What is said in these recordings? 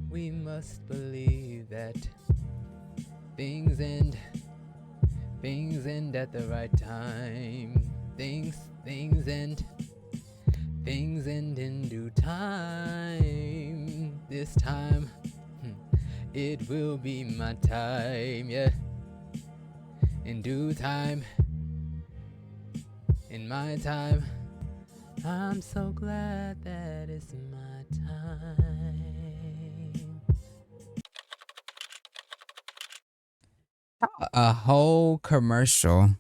We must believe that things end, things end at the right time. Things end, things end in due time. This time, it will be my time, yeah. In due time, in my time. I'm so glad that it's my time. A whole commercial.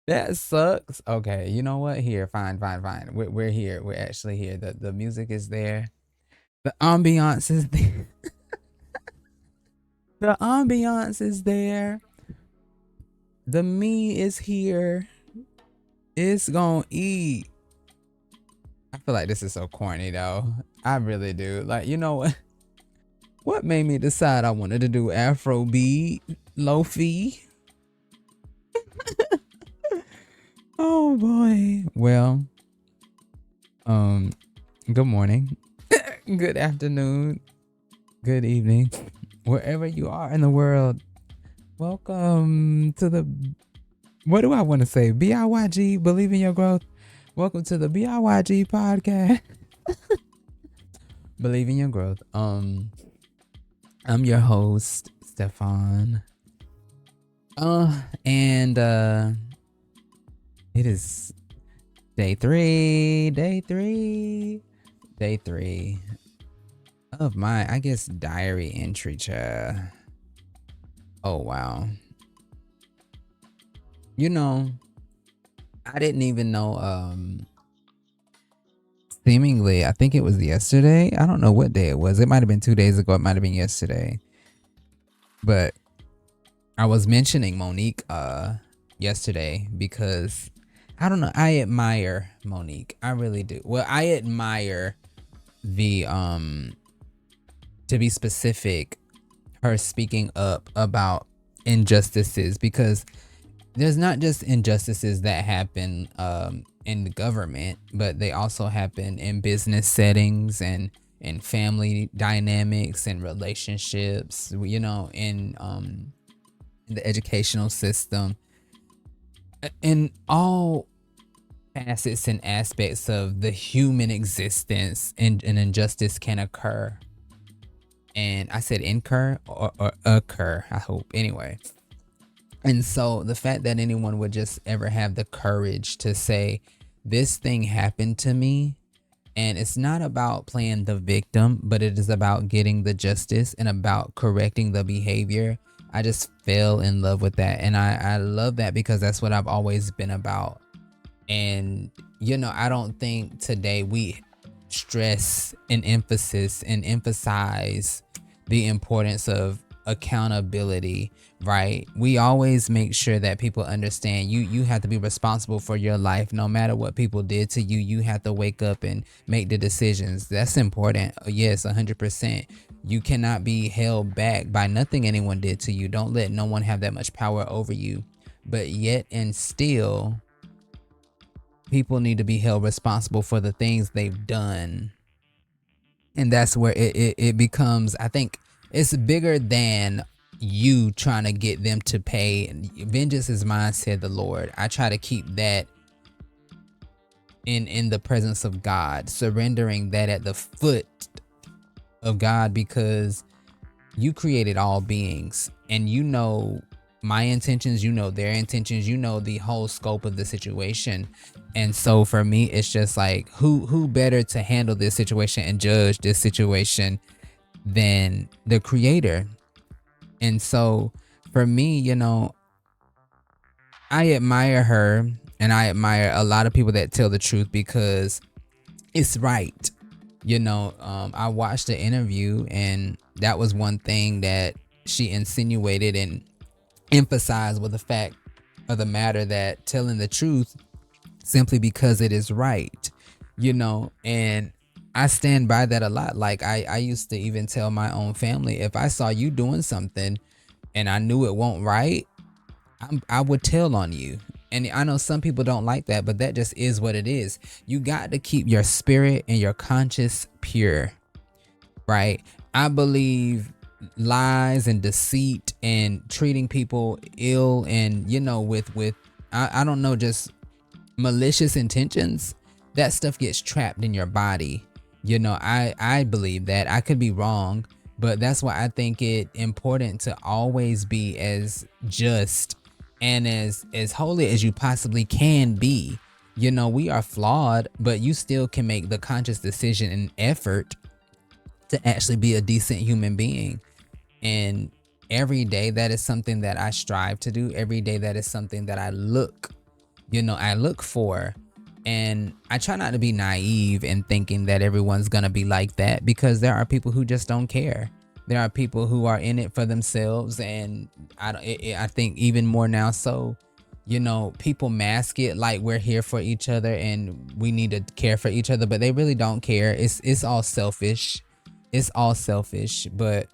That sucks. Okay, you know what? Here, fine, fine, fine. We're here. We're actually here. The music is there. The ambiance is there. The ambiance is there. The me is here. It's gonna eat. I feel like this is so corny though. I really do. Like, you know what? What made me decide I wanted to do Afrobeat, Lo-fi? Oh boy. Well, good morning, good afternoon, good evening, wherever you are in the world. Welcome to the, what do I want to say? BIYG, Believe in Your Growth. Welcome to the BIYG podcast. Believe in Your Growth. I'm your host, Stefan. And it is day three of my, I guess, diary entry, child. Oh, wow. You know, I didn't even know, seemingly, I think it was yesterday. I don't know what day it was. It might have been 2 days ago. It might have been yesterday. But I was mentioning Monique, yesterday because I don't know. I admire Monique. I really do. Well, I admire the, to be specific, her speaking up about injustices, because there's not just injustices that happen in the government, but they also happen in business settings and in family dynamics and relationships, you know, in the educational system, in all facets and aspects of the human existence, and an injustice can occur. And I said incur or occur, I hope. Anyway. And so the fact that anyone would just ever have the courage to say, this thing happened to me, and it's not about playing the victim, but it is about getting the justice and about correcting the behavior. I just fell in love with that. And I love that because that's what I've always been about. And, you know, I don't think today we stress and emphasis and emphasize the importance of accountability, right? We always make sure that people understand you have to be responsible for your life. No matter what people did to you, you have to wake up and make the decisions. That's important. Yes, 100%. You cannot be held back by nothing anyone did to you. Don't let no one have that much power over you. But yet and still, people need to be held responsible for the things they've done. And that's where it becomes, I think it's bigger than you trying to get them to pay. Vengeance is mine, said the Lord. I try to keep that in the presence of God, surrendering that at the foot of God, because you created all beings, and you know my intentions, you know their intentions, you know the whole scope of the situation. And so for me, it's just like, who better to handle this situation and judge this situation than the creator? And so for me, you know, I admire her, and I admire a lot of people that tell the truth because it's right. You know, I watched the interview, and that was one thing that she insinuated and emphasized with the fact of the matter, that telling the truth simply because it is right, you know. And I stand by that a lot. Like I used to even tell my own family, if I saw you doing something and I knew it won't right, I would tell on you. And I know some people don't like that, but that just is what it is. You got to keep your spirit and your conscience pure, right? I believe lies and deceit and treating people ill and, with I don't know, just malicious intentions, that stuff gets trapped in your body. I believe that. I could be wrong, but that's why I think it important to always be as just and as holy as you possibly can be. We are flawed, but you still can make the conscious decision and effort to actually be a decent human being. And every day, that is something that I strive to do. Every day, that is something that I look for. And I try not to be naive in thinking that everyone's gonna be like that, because there are people who just don't care. There are people who are in it for themselves, and I think even more now so, people mask it like we're here for each other and we need to care for each other, but they really don't care. It's all selfish. It's all selfish. But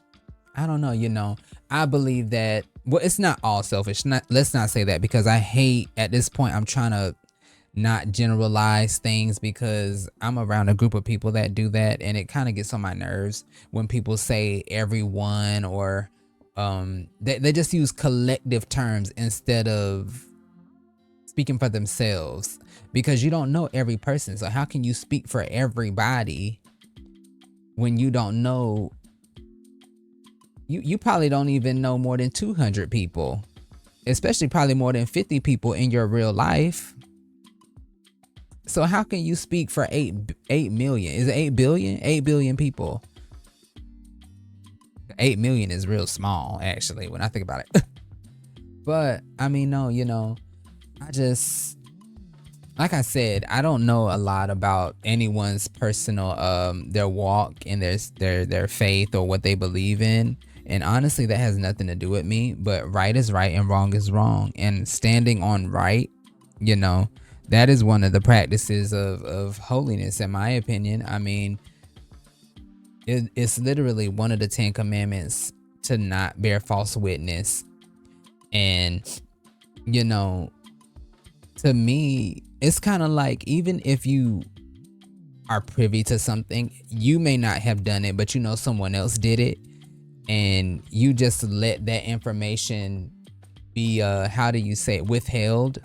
I don't know, I believe that, well, it's not all selfish. Let's not say that, because I hate, at this point, I'm trying to not generalize things, because I'm around a group of people that do that, and it kind of gets on my nerves when people say everyone, or they just use collective terms instead of speaking for themselves, because you don't know every person. So how can you speak for everybody when you don't know? You probably don't even know more than 200 people, especially probably more than 50 people in your real life. So how can you speak for 8 million? Is it 8 billion? 8 billion people. 8 million is real small, actually, when I think about it. But I mean, no, I just, like I said, I don't know a lot about anyone's personal their walk and their faith or what they believe in. And honestly, that has nothing to do with me. But right is right and wrong is wrong. And standing on right, that is one of the practices of holiness, in my opinion. I mean, it's literally one of the 10 commandments to not bear false witness. And, to me, it's kind of like, even if you are privy to something, you may not have done it, but someone else did it. And you just let that information be, how do you say it, withheld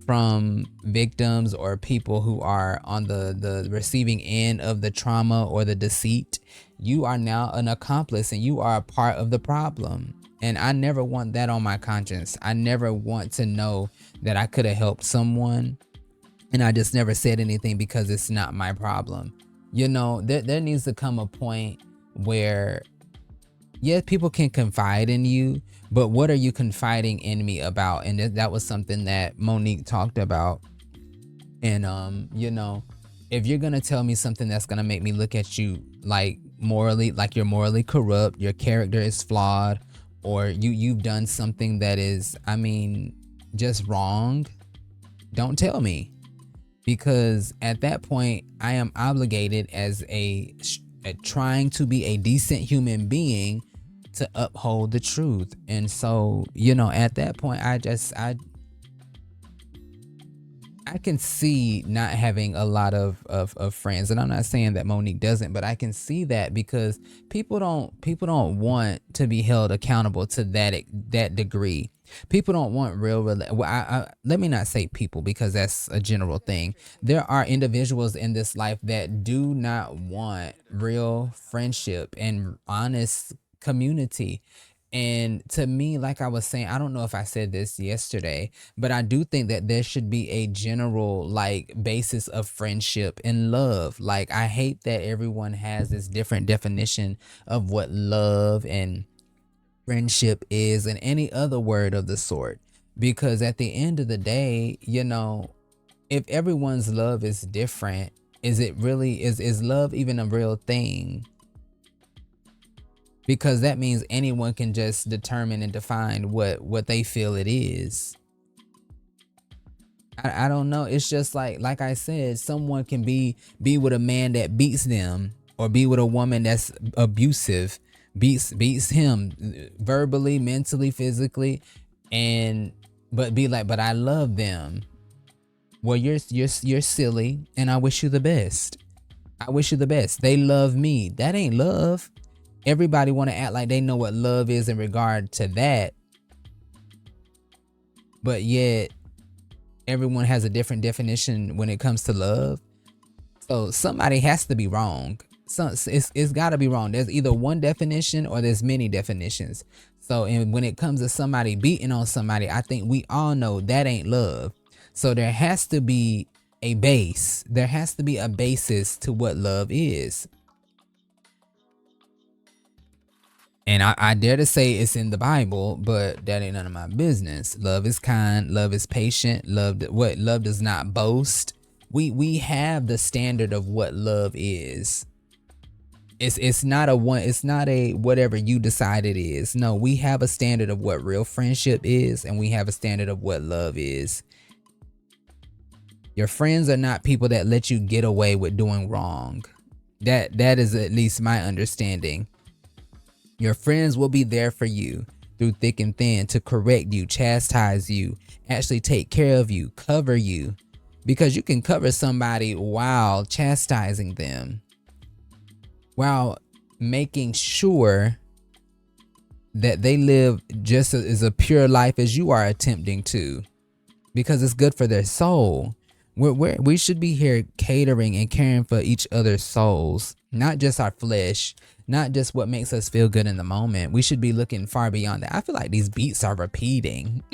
from victims or people who are on the receiving end of the trauma or the deceit. You are now an accomplice and you are a part of the problem. And I never want that on my conscience. I never want to know that I could have helped someone and I just never said anything because it's not my problem. There needs to come a point where, yes, people can confide in you, but what are you confiding in me about? And that was something that Monique talked about. And, if you're going to tell me something that's going to make me look at you like you're morally corrupt, your character is flawed, or you've done something that is, just wrong, don't tell me. Because at that point, I am obligated as trying to be a decent human being to uphold the truth. And so, at that point, I can see not having a lot of friends. And I'm not saying that Monique doesn't, but I can see that because people don't want to be held accountable to that degree. People don't want real. Let me not say people, because that's a general thing. There are individuals in this life that do not want real friendship and honest community. And to me, like I was saying, I don't know if I said this yesterday, but I do think that there should be a general basis of friendship and love. Like, I hate that everyone has this different definition of what love and friendship is and any other word of the sort. Because at the end of the day, if everyone's love is different, is love even a real thing? Because that means anyone can just determine and define what they feel it is. I don't know. It's just like I said, someone can be with a man that beats them, or be with a woman that's abusive, beats him verbally, mentally, physically, and but be like, but I love them. Well, you're silly, and I wish you the best. I wish you the best. They love me. That ain't love. Everybody want to act like they know what love is in regard to that, but yet everyone has a different definition when it comes to love. So somebody has to be wrong. So it's got to be wrong. There's either one definition or there's many definitions. So and when it comes to somebody beating on somebody, I think we all know that ain't love. So there has to be a base. There has to be a basis to what love is. And I dare to say it's in the Bible, but that ain't none of my business. Love is kind, love is patient, love does not boast. We have the standard of what love is. It's not a whatever you decide it is. No, we have a standard of what real friendship is, and we have a standard of what love is. Your friends are not people that let you get away with doing wrong. That is at least my understanding. Your friends will be there for you through thick and thin to correct you, chastise you, actually take care of you, cover you. Because you can cover somebody while chastising them, while making sure that they live just as a pure life as you are attempting to, because it's good for their soul. We should be here catering and caring for each other's souls, not just our flesh, not just what makes us feel good in the moment. We should be looking far beyond that. I feel like these beats are repeating.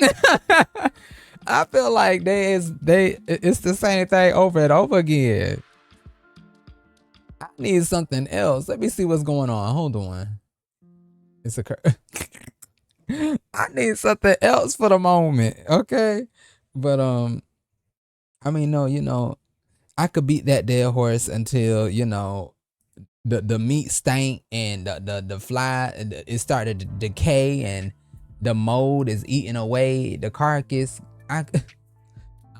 I feel like it's the same thing over and over again. I need something else. Let me see what's going on. Hold on. It's I need something else for the moment. Okay. But I mean, no, I could beat that dead horse until, the meat stank and the fly, it started to decay and the mold is eating away the carcass. I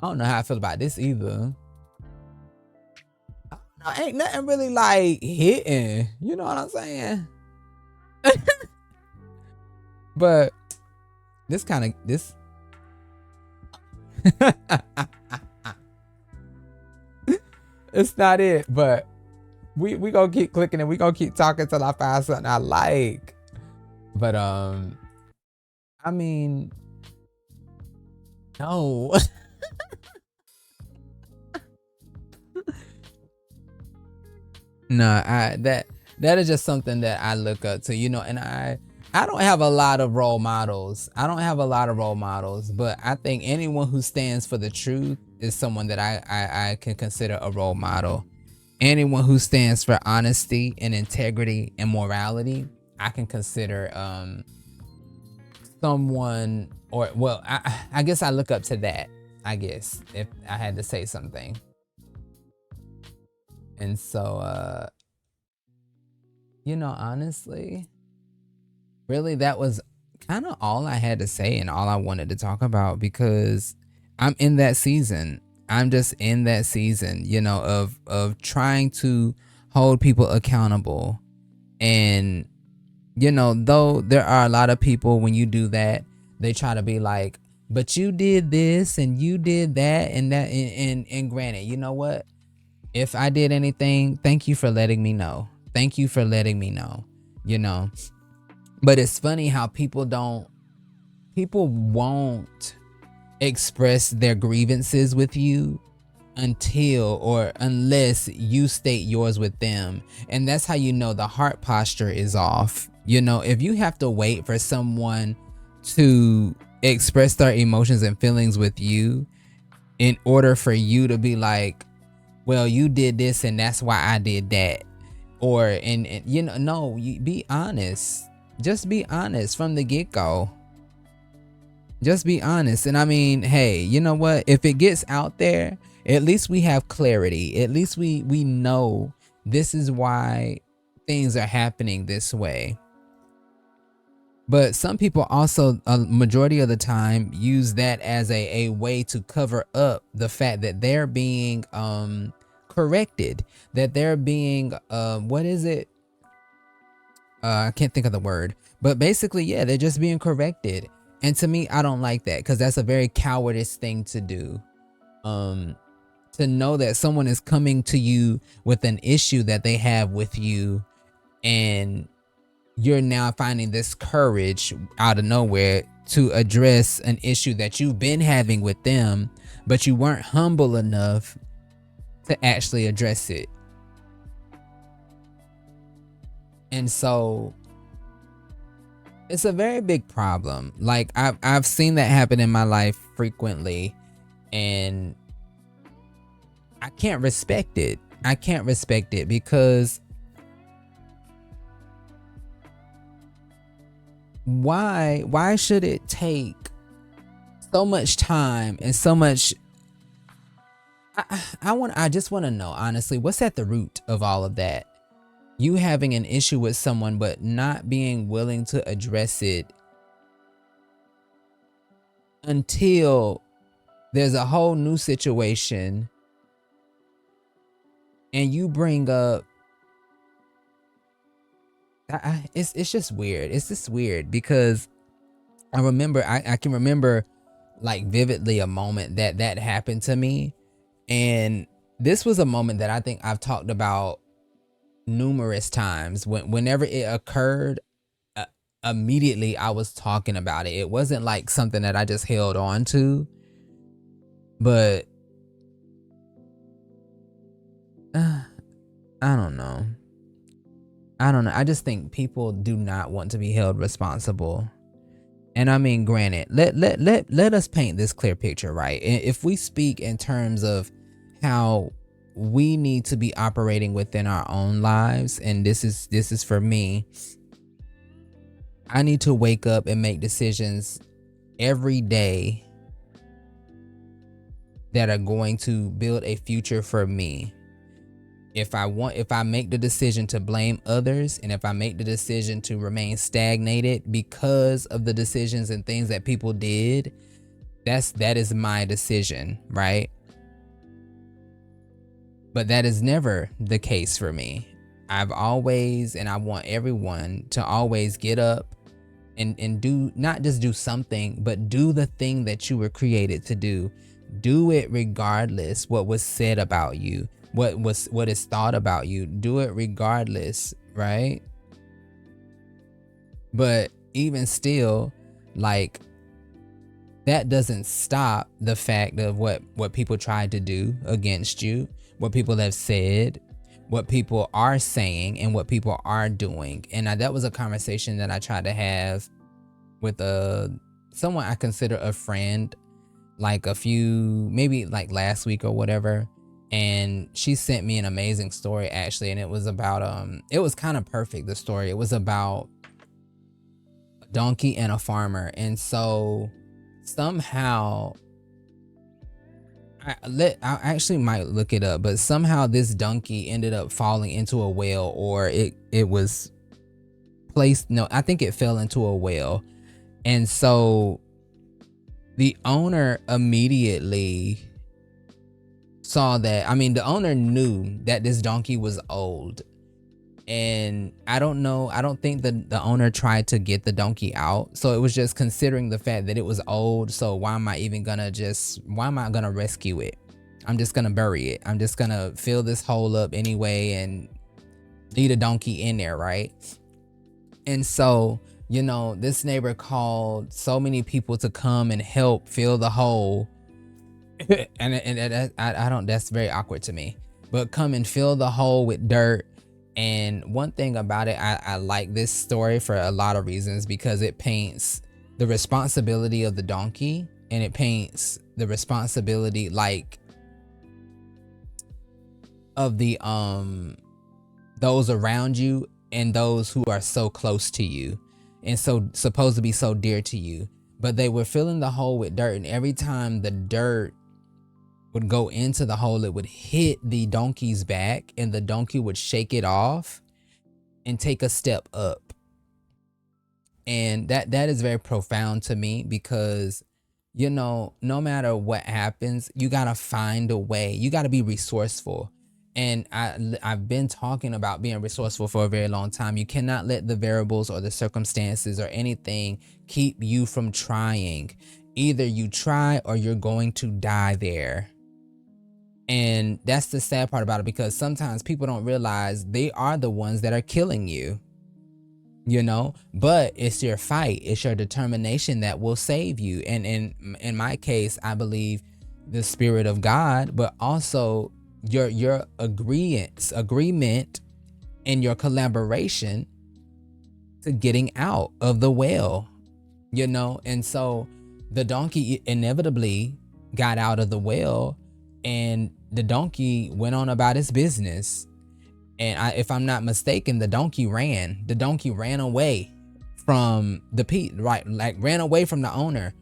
don't know how I feel about this either. Ain't nothing really like hitting, you know what I'm saying? But this it's not it, but we gonna keep clicking and we gonna keep talking till I find something I like. But I mean, no. No, that is just something that I look up to, and I don't have a lot of role models. But I think anyone who stands for the truth is someone that I can consider a role model. Anyone who stands for honesty and integrity and morality, I can consider someone, or well, I guess I look up to that, I guess, if I had to say something. And so honestly, really, that was kind of all I had to say and all I wanted to talk about, because I'm in that season. I'm just in that season, of trying to hold people accountable. And though there are a lot of people, when you do that, they try to be like, but you did this and you did that and that, and granted, you know what? If I did anything, thank you for letting me know. Thank you for letting me know, But it's funny how people won't express their grievances with you unless you state yours with them. And that's how the heart posture is off. If you have to wait for someone to express their emotions and feelings with you in order for you to be like, well, you did this and that's why I did that. Or, no, you be honest. Just be honest from the get-go. Just be honest. And I mean, hey, you know what? If it gets out there, at least we have clarity. At least we know this is why things are happening this way. But some people also, a majority of the time, use that as a way to cover up the fact that they're being corrected, that they're being what is it? I can't think of the word, but basically, yeah, they're just being corrected. And to me, I don't like that because that's a very cowardice thing to do. To know that someone is coming to you with an issue that they have with you, and you're now finding this courage out of nowhere to address an issue that you've been having with them, but you weren't humble enough to actually address it. And so it's a very big problem. Like I've seen that happen in my life frequently, and I can't respect it. I can't respect it because why should it take so much time and so much I just want to know honestly, what's at the root of all of that? You having an issue with someone but not being willing to address it until there's a whole new situation, and you bring up it's just weird. It's just weird because I can remember like vividly a moment that happened to me, and this was a moment that I think I've talked about numerous times. Whenever it occurred, immediately I was talking about it. It wasn't like something that I just held on to, but I don't know. I just think people do not want to be held responsible. And I mean, granted, let us paint this clear picture, right? If we speak in terms of how we need to be operating within our own lives, and this is for me, I need to wake up and make decisions every day that are going to build a future for me. If I make the decision to blame others, and if I make the decision to remain stagnated because of the decisions and things that people did, that is my decision, right? But that is never the case for me. I've always, and I want everyone to always get up and do, not just do something, but do the thing that you were created to do. Do it regardless what was said about you, what is thought about you. Do it regardless, right? But even still, like, that doesn't stop the fact of what people tried to do against you, what people have said, what people are saying, and what people are doing. And that was a conversation that I tried to have with someone I consider a friend, like maybe like last week or whatever. And she sent me an amazing story actually, and it was about it was kind of perfect, the story. It was about a donkey and a farmer. And so somehow I actually might look it up, but somehow this donkey ended up falling into a well, or it was placed, no, I think it fell into a well. And so the owner immediately saw that, I mean, the owner knew that this donkey was old. And I don't think the owner tried to get the donkey out. So it was just considering the fact that it was old. So why am I gonna rescue it? I'm just gonna bury it. I'm just gonna fill this hole up anyway and leave the donkey in there, right? And so, this neighbor called so many people to come and help fill the hole. and I don't, that's very awkward to me. But come and fill the hole with dirt. And one thing about it, I like this story for a lot of reasons, because it paints the responsibility of the donkey, and it paints the responsibility, like, of the those around you and those who are so close to you and so supposed to be so dear to you. But they were filling the hole with dirt, and every time the dirt would go into the hole, it would hit the donkey's back, and the donkey would shake it off and take a step up. And that is very profound to me, because no matter what happens, you gotta find a way. You gotta be resourceful. And I've been talking about being resourceful for a very long time. You cannot let the variables or the circumstances or anything keep you from trying. Either you try or you're going to die there. And that's the sad part about it, because sometimes people don't realize they are the ones that are killing you, but it's your fight, it's your determination that will save you. And in my case, I believe the Spirit of God, but also your agreement and your collaboration to getting out of the well, and so the donkey inevitably got out of the well, and the donkey went on about its business. And if I'm not mistaken, the donkey ran away from the right, like ran away from the owner.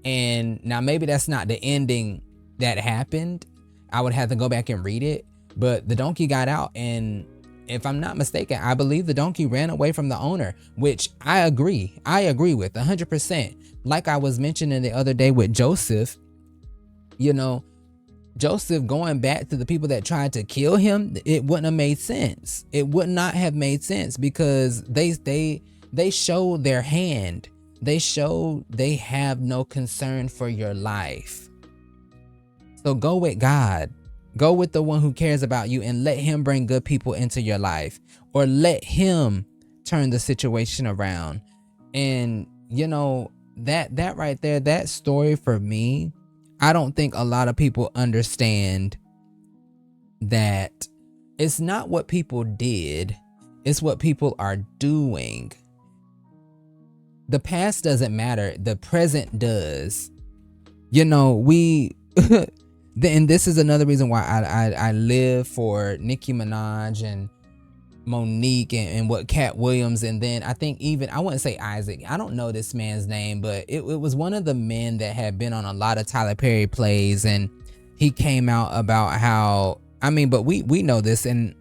And now maybe that's not the ending that happened. I would have to go back and read it, but the donkey got out, and if I'm not mistaken, I believe the donkey ran away from the owner, which I agree with 100%. Like I was mentioning the other day with Joseph, Joseph going back to the people that tried to kill him, it wouldn't have made sense. It would not have made sense, because they showed their hand. They showed they have no concern for your life. So go with God. Go with the one who cares about you, and let him bring good people into your life, or let him turn the situation around. And that right there, that story for me, I don't think a lot of people understand that it's not what people did, it's what people are doing. The past doesn't matter, the present does. And this is another reason why I live for Nicki Minaj and Monique and what Cat Williams, and then I think even, I wouldn't say Isaac, I don't know this man's name, but it was one of the men that had been on a lot of Tyler Perry plays, and he came out about how, but we know this, and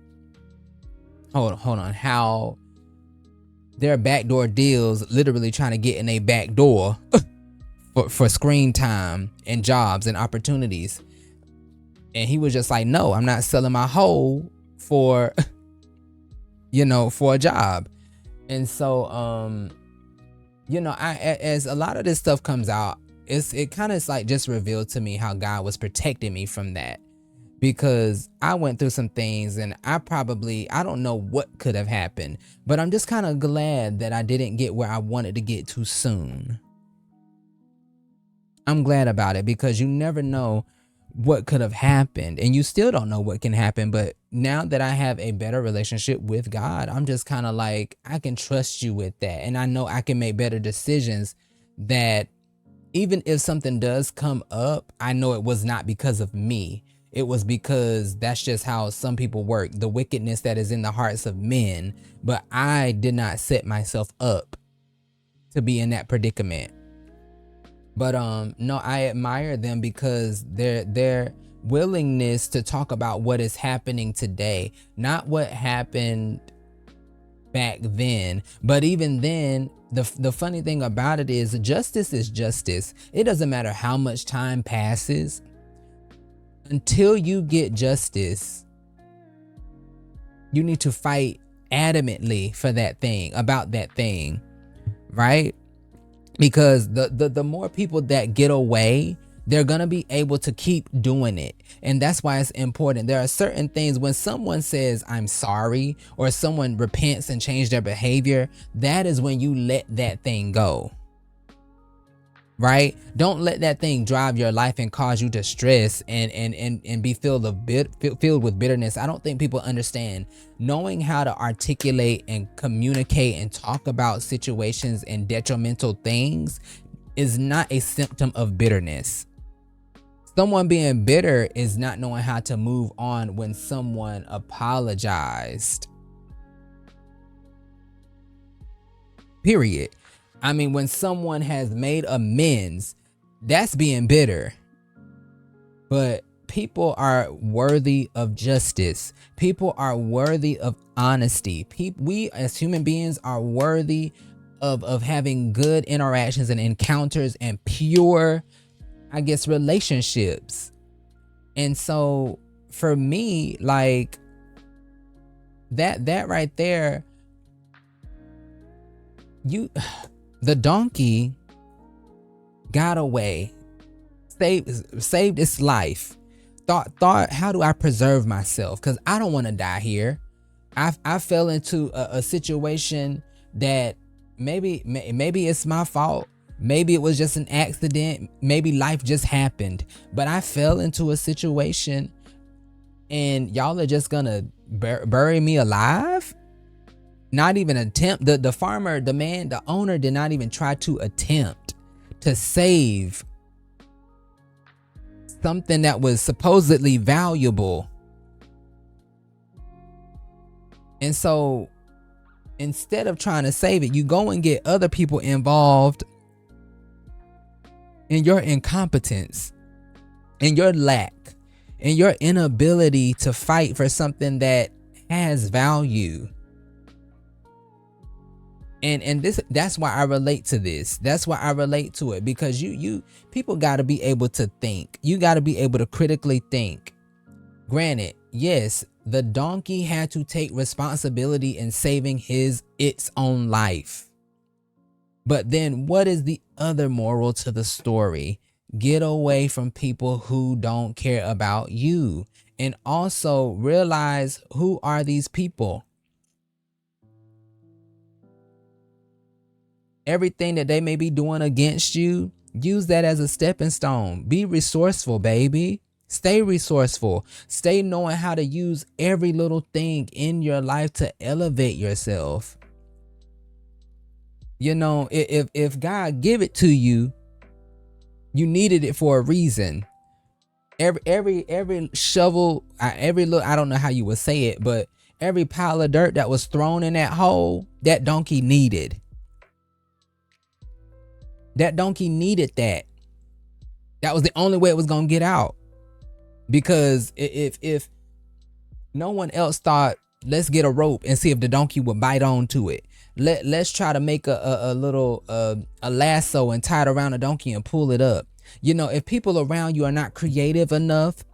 hold on, how there are backdoor deals, literally trying to get in a back door for screen time and jobs and opportunities. And he was just like, no, I'm not selling my hoe for for a job. And so as a lot of this stuff comes out, it kind of like just revealed to me how God was protecting me from that, because I went through some things, and I don't know what could have happened, but I'm just kind of glad that I didn't get where I wanted to get too soon. I'm glad about it, because you never know what could have happened, and you still don't know what can happen. But now that I have a better relationship with God, I'm just kind of like, I can trust you with that, and I know I can make better decisions, that even if something does come up, I know it was not because of me. It was because that's just how some people work, the wickedness that is in the hearts of men. But I did not set myself up to be in that predicament. But no, I admire them, because their willingness to talk about what is happening today, not what happened back then. But even then, the funny thing about it is justice. It doesn't matter how much time passes. Until you get justice, you need to fight adamantly for that thing, about that thing, right? Because the more people that get away, they're going to be able to keep doing it. And that's why it's important. There are certain things, when someone says, I'm sorry, or someone repents and change their behavior, that is when you let that thing go. Right? Don't let that thing drive your life and cause you to stress and be filled with bitterness. I don't think people understand. Knowing how to articulate and communicate and talk about situations and detrimental things is not a symptom of bitterness. Someone being bitter is not knowing how to move on when someone apologized. Period. When someone has made amends, that's being bitter. But people are worthy of justice. People are worthy of honesty. We as human beings are worthy of having good interactions and encounters and pure, relationships. And so for me, like that right there, the donkey got away, saved its life. Thought, how do I preserve myself? Because I don't want to die here. I fell into a situation that maybe it's my fault. Maybe it was just an accident. Maybe life just happened. But I fell into a situation, and y'all are just gonna bury me alive? Not even attempt. The farmer, the man, the owner did not even try to attempt to save something that was supposedly valuable. And so instead of trying to save it, you go and get other people involved in your incompetence, in your lack, in your inability to fight for something that has value. And that's why I relate to this. That's why I relate to it, because you people got to be able to think. You got to be able to critically think. Granted, yes, the donkey had to take responsibility in saving its own life. But then what is the other moral to the story? Get away from people who don't care about you, and also realize, who are these people? Everything that they may be doing against you, use that as a stepping stone. Be resourceful, baby. Stay resourceful. Stay knowing how to use every little thing in your life to elevate yourself. You know, if God give it to you, you needed it for a reason. Every shovel, every little, I don't know how you would say it, but every pile of dirt that was thrown in that hole, that donkey needed. That donkey needed that. That was the only way it was gonna get out. Because if no one else thought, let's get a rope and see if the donkey would bite on to it. Let's try to make a little a lasso and tie it around a donkey and pull it up. You know, if people around you are not creative enough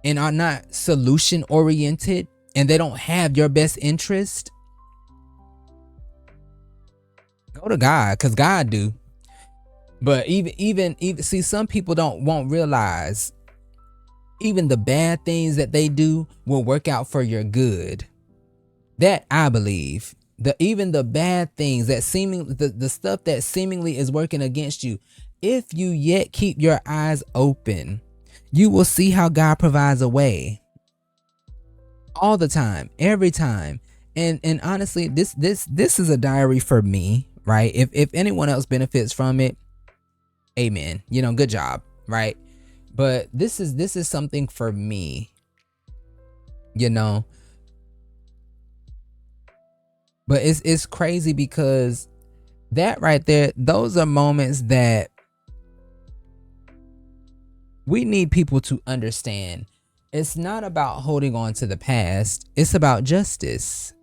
and are not solution oriented, and they don't have your best interest, go to God, because God do. But even see, some people won't realize even the bad things that they do will work out for your good. That I believe. Even the bad things that the stuff that seemingly is working against you, if you yet keep your eyes open, you will see how God provides a way. All the time, every time. And honestly, this is a diary for me, right? If anyone else benefits from it, amen. You know, good job, right? But this is something for me, you know. But it's crazy, because that right there, those are moments that we need people to understand. It's not about holding on to the past. It's about justice.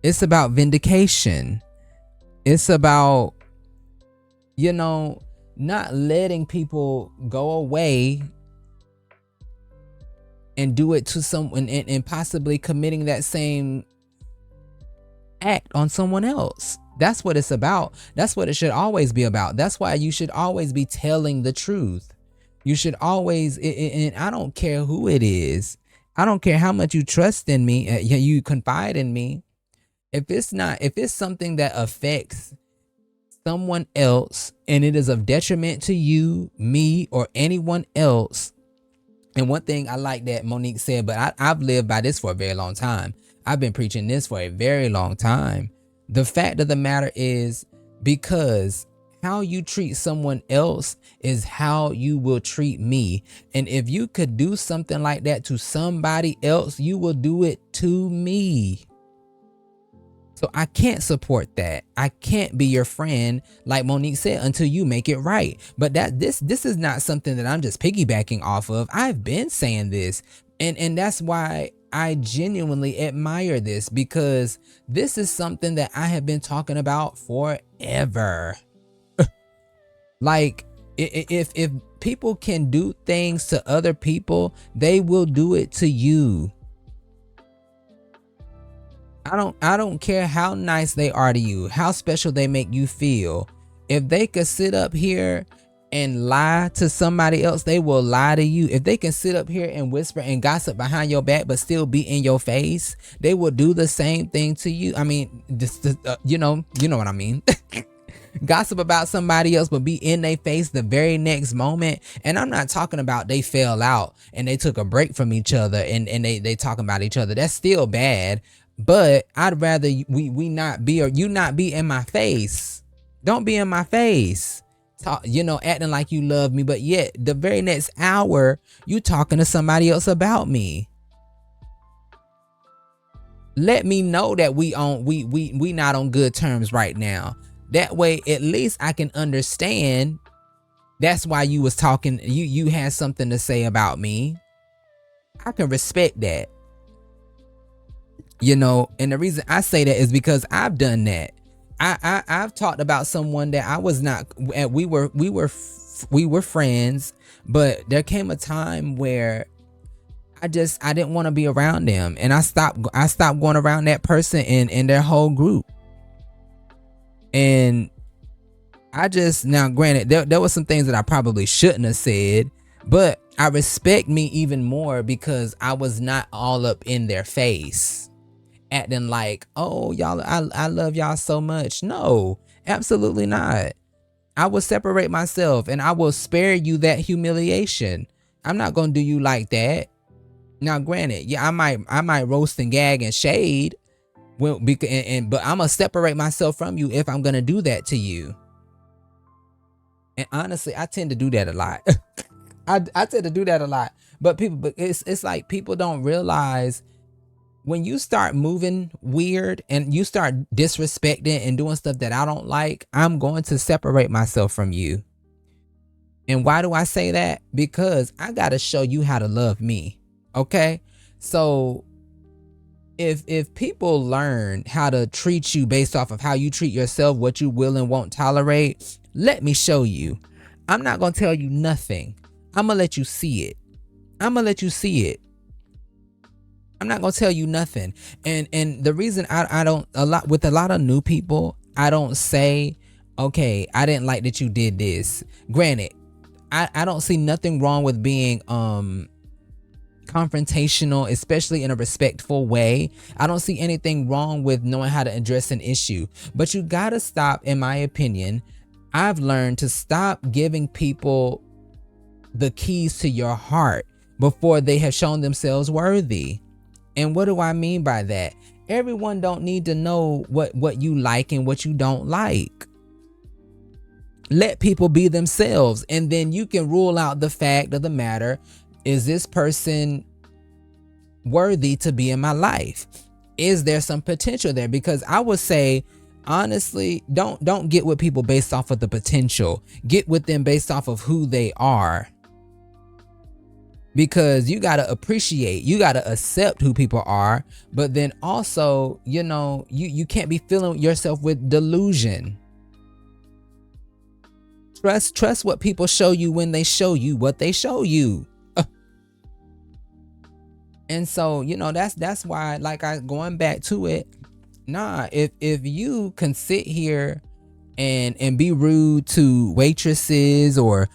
It's about vindication. It's about, you know, not letting people go away and do it to someone, and possibly committing that same act on someone else. That's what it's about. That's what it should always be about. That's why you should always be telling the truth. You should always, and I don't care who it is. I don't care how much you trust in me, you confide in me. If it's something that affects someone else and it is of detriment to you, me, or anyone else. And one thing I like that Monique said, but I've lived by this for a very long time. I've been preaching this for a very long time. The fact of the matter is, because how you treat someone else is how you will treat me. And if you could do something like that to somebody else, you will do it to me. So I can't support that. I can't be your friend, like Monique said, until you make it right. But this is not something that I'm just piggybacking off of. I've been saying this, and that's why I genuinely admire this, because this is something that I have been talking about forever. Like, If people can do things to other people, they will do it to you. I don't care how nice they are to you, how special they make you feel. If they could sit up here and lie to somebody else, they will lie to you. If they can sit up here and whisper and gossip behind your back but still be in your face, they will do the same thing to you. I mean, you know what I mean. Gossip about somebody else but be in their face the very next moment. And I'm not talking about they fell out and they took a break from each other and they talking about each other. That's still bad. But I'd rather we not be, or you not be in my face. Don't be in my face. Talk, acting like you love me, but yet the very next hour you talking to somebody else about me. Let me know that we not on good terms right now. That way, at least I can understand. That's why you was talking. You had something to say about me. I can respect that. And the reason I say that is because I've done that. I've talked about someone that I was not. We were friends, but there came a time where I didn't want to be around them, and I stopped going around that person and their whole group. And now granted, there were some things that I probably shouldn't have said, but I respect me even more because I was not all up in their face acting like, oh, y'all, I love y'all so much. No, absolutely not. I will separate myself and I will spare you that humiliation. I'm not going to do you like that. Now, granted, yeah, I might roast and gag and shade. Well, but I'm gonna separate myself from you if I'm gonna do that to you. And honestly, I tend to do that a lot. I tend to do that a lot. But it's like people don't realize when you start moving weird and you start disrespecting and doing stuff that I don't like, I'm going to separate myself from you. And why do I say that? Because I gotta show you how to love me. Okay, so. If people learn how to treat you based off of how you treat yourself, what you will and won't tolerate, let me show you. I'm not going to tell you nothing. I'm going to let you see it. I'm not going to tell you nothing. And the reason I don't, with a lot of new people, I don't say, okay, I didn't like that you did this. Granted, I don't see nothing wrong with being, confrontational, especially in a respectful way. I don't see anything wrong with knowing how to address an issue, but you gotta stop, in my opinion. I've learned to stop giving people the keys to your heart before they have shown themselves worthy. And what do I mean by that? Everyone don't need to know what you like and what you don't like. Let people be themselves, and then you can rule out the fact of the matter. Is this person worthy to be in my life? Is there some potential there? Because I would say, honestly, don't get with people based off of the potential. Get with them based off of who they are. Because you got to appreciate, you got to accept who people are. But then also, you can't be filling yourself with delusion. Trust what people show you when they show you what they show you. And so, that's why, like, going back to it, if you can sit here and be rude to waitresses or,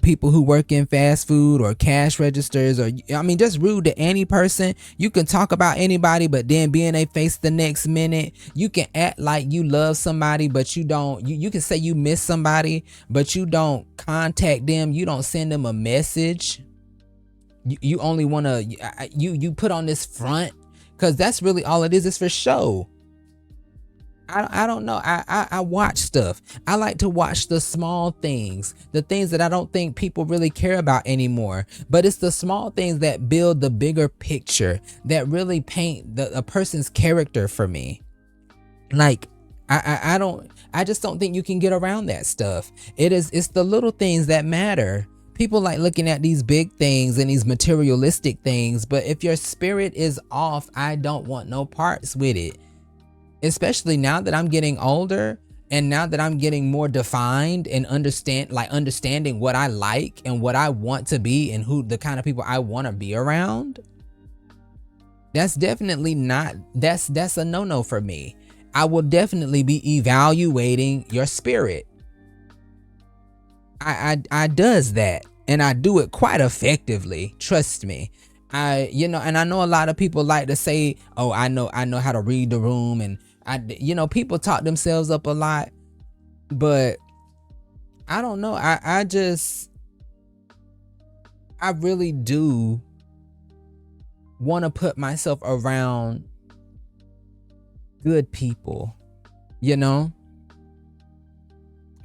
people who work in fast food or cash registers, or, just rude to any person. You can talk about anybody, but then be in their face the next minute. You can act like you love somebody, but you don't. You can say you miss somebody, but you don't contact them. You don't send them a message. You only want to, you put on this front because that's really all it is. It's for show. I don't know. I watch stuff. I like to watch the small things, the things that I don't think people really care about anymore. But it's the small things that build the bigger picture, that really paint a person's character for me. Like, I just don't think you can get around that stuff. It's the little things that matter. People like looking at these big things and these materialistic things, but if your spirit is off, I don't want no parts with it. Especially now that I'm getting older And now that I'm getting more defined and understanding what I like and what I want to be and who the kind of people I want to be around, that's definitely not, that's a no-no for me. I will definitely be evaluating your spirit. I does that, and I do it quite effectively. Trust me. And I know a lot of people like to say, oh, I know how to read the room, and people talk themselves up a lot, but I don't know. I really do want to put myself around good people,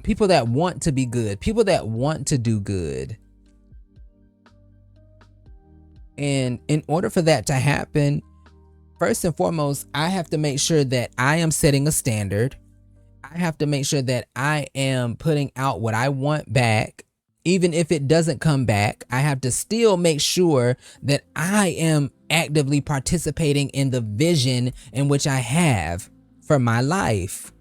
people that want to be good, people that want to do good. And in order for that to happen, first and foremost, I have to make sure that I am setting a standard. I have to make sure that I am putting out what I want back. Even if it doesn't come back, I have to still make sure that I am actively participating in the vision in which I have for my life.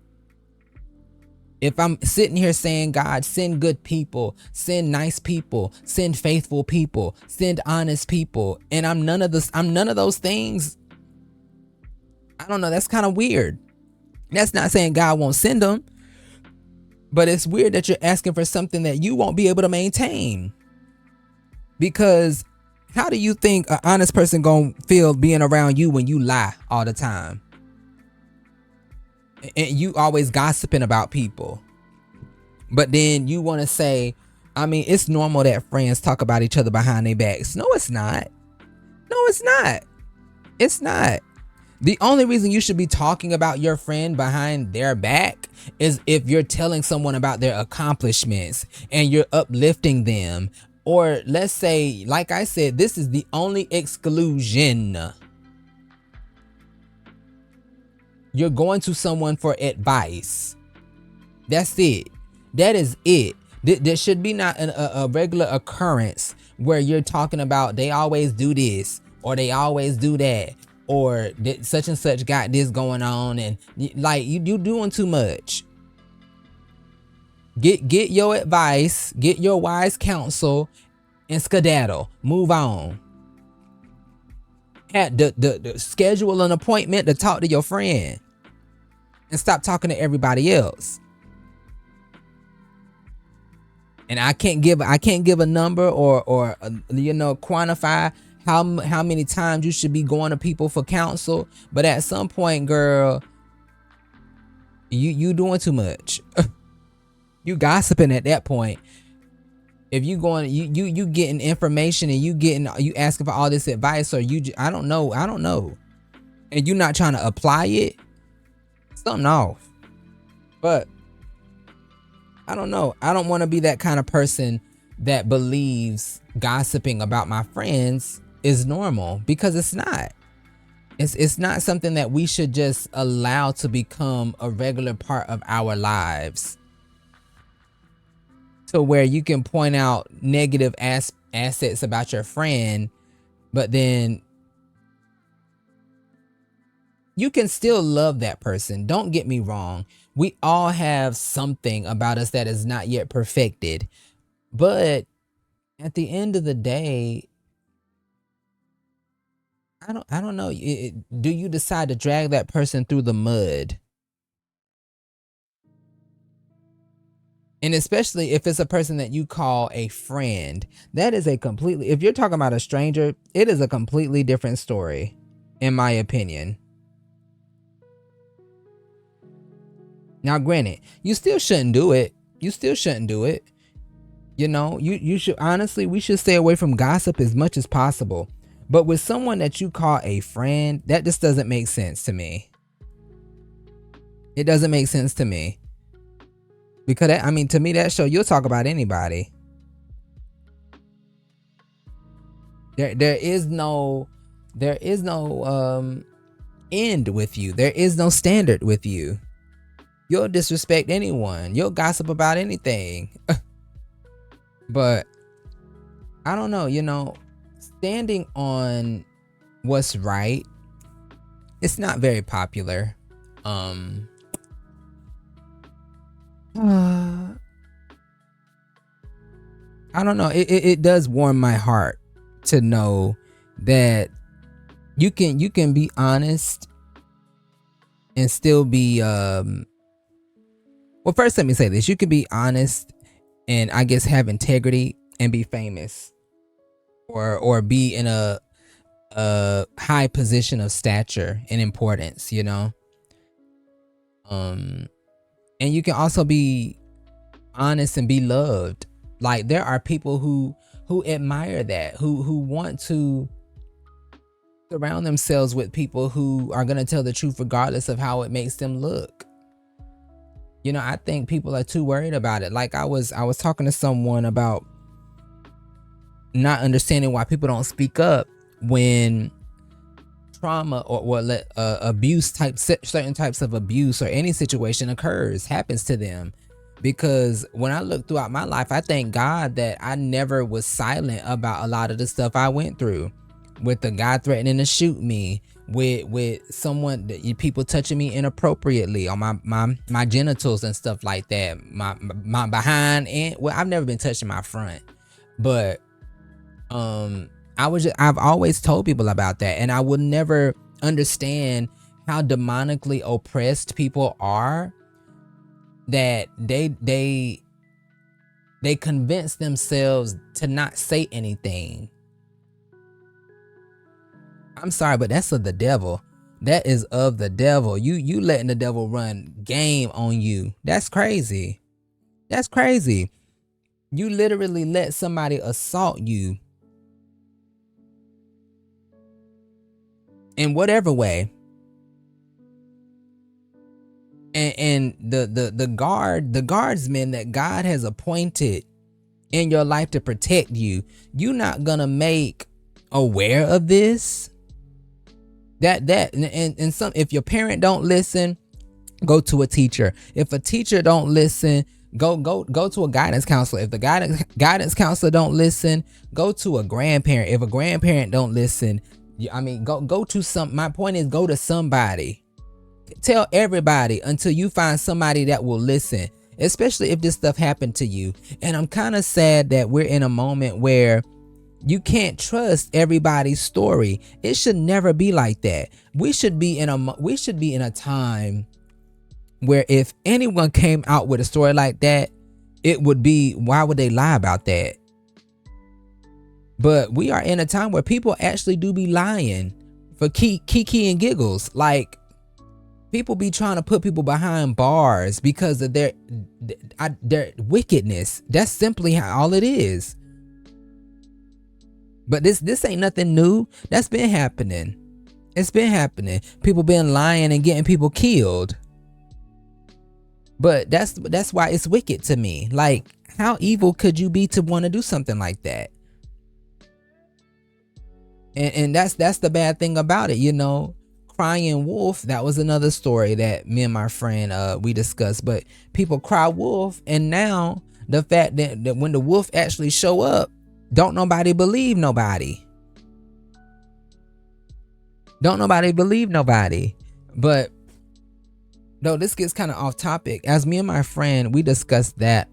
If I'm sitting here saying, God, send good people, send nice people, send faithful people, send honest people, and I'm none of those things, I don't know, that's kind of weird. That's not saying God won't send them, but it's weird that you're asking for something that you won't be able to maintain. Because how do you think an honest person gonna feel being around you when you lie all the time? And you always gossiping about people. But then you want to say, I mean, it's normal that friends talk about each other behind their backs. No, it's not. No, it's not. It's not. The only reason you should be talking about your friend behind their back is if you're telling someone about their accomplishments and you're uplifting them. Or let's say, like I said, this is the only exclusion. You're going to someone for advice. That's it. That is it. There should be not a regular occurrence where you're talking about they always do this or they always do that or such and such got this going on, and like you doing too much. Get your advice, get your wise counsel, and skedaddle. Move on. The schedule an appointment to talk to your friend and stop talking to everybody else. And I can't give a number or quantify how many times you should be going to people for counsel, but at some point, girl, you doing too much. You gossiping at that point. If you going you getting information and you asking for all this advice, or I don't know, and you not trying to apply it, something off. But I don't know. I don't want to be that kind of person that believes gossiping about my friends is normal, because it's not. It's not something that we should just allow to become a regular part of our lives, to where you can point out negative assets about your friend, but then you can still love that person. Don't get me wrong. We all have something about us that is not yet perfected. But at the end of the day, I don't know. Do you decide to drag that person through the mud? And especially if it's a person that you call a friend, that is if you're talking about a stranger, it is a completely different story, in my opinion. Now, granted, you still shouldn't do it. You should honestly, we should stay away from gossip as much as possible. But with someone that you call a friend, that just doesn't make sense to me. It doesn't make sense to me. Because to me, that show you'll talk about anybody. There is no end with you. There is no standard with you. You'll disrespect anyone. You'll gossip about anything. But I don't know, standing on what's right, it's not very popular. I don't know. It does warm my heart to know that you can be honest and still be well, first let me say this. You can be honest and I guess have integrity and be famous or be in a high position of stature and importance, you know? And you can also be honest and be loved. Like there are people who admire that, who want to surround themselves with people who are going to tell the truth regardless of how it makes them look. You know, I think people are too worried about it. Like I was talking to someone about not understanding why people don't speak up when trauma or abuse certain types of abuse or any situation happens to them. Because when I look throughout my life, I thank God that I never was silent about a lot of the stuff I went through, with the guy threatening to shoot me, with someone, people touching me inappropriately on my genitals and stuff like that, my behind, and well, I've never been touching my front, but I've always told people about that, and I would never understand how demonically oppressed people are, that they convince themselves to not say anything. I'm sorry, but that's of the devil. That is of the devil. You letting the devil run game on you. That's crazy. That's crazy. You literally let somebody assault you in whatever way. And the guardsmen that God has appointed in your life to protect you, you're not gonna make aware of this. And some, if your parent don't listen, go to a teacher. If a teacher don't listen, go to a guidance counselor. If the guidance counselor don't listen, go to a grandparent. If a grandparent don't listen, I mean, go to some. My point is, go to somebody. Tell everybody until you find somebody that will listen, especially if this stuff happened to you. And I'm kind of sad that we're in a moment where you can't trust everybody's story. It should never be like that. We should be in a time where if anyone came out with a story like that, it would be, why would they lie about that? But we are in a time where people actually do be lying for kiki and giggles. Like, people be trying to put people behind bars because of their wickedness. That's simply how all it is. But this ain't nothing new. That's been happening. It's been happening. People been lying and getting people killed. But that's why it's wicked to me. Like, how evil could you be to want to do something like that? And that's the bad thing about it, you know. Crying wolf, that was another story that me and my friend we discussed. But people cry wolf, and now the fact that when the wolf actually show up, don't nobody believe nobody. Don't nobody believe nobody. But though this gets kind of off topic, as me and my friend we discussed that,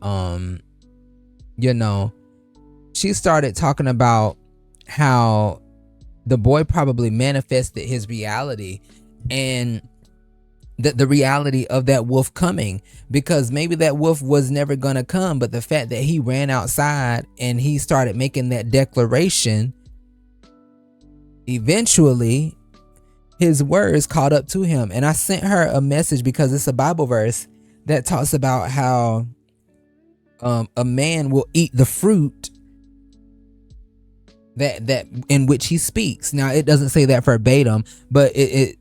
you know, she started talking about how the boy probably manifested his reality and the reality of that wolf coming, because maybe that wolf was never gonna come, but the fact that he ran outside and he started making that declaration, eventually his words caught up to him. And I sent her a message because it's a Bible verse that talks about how a man will eat the fruit that in which he speaks. Now it doesn't say that verbatim, but it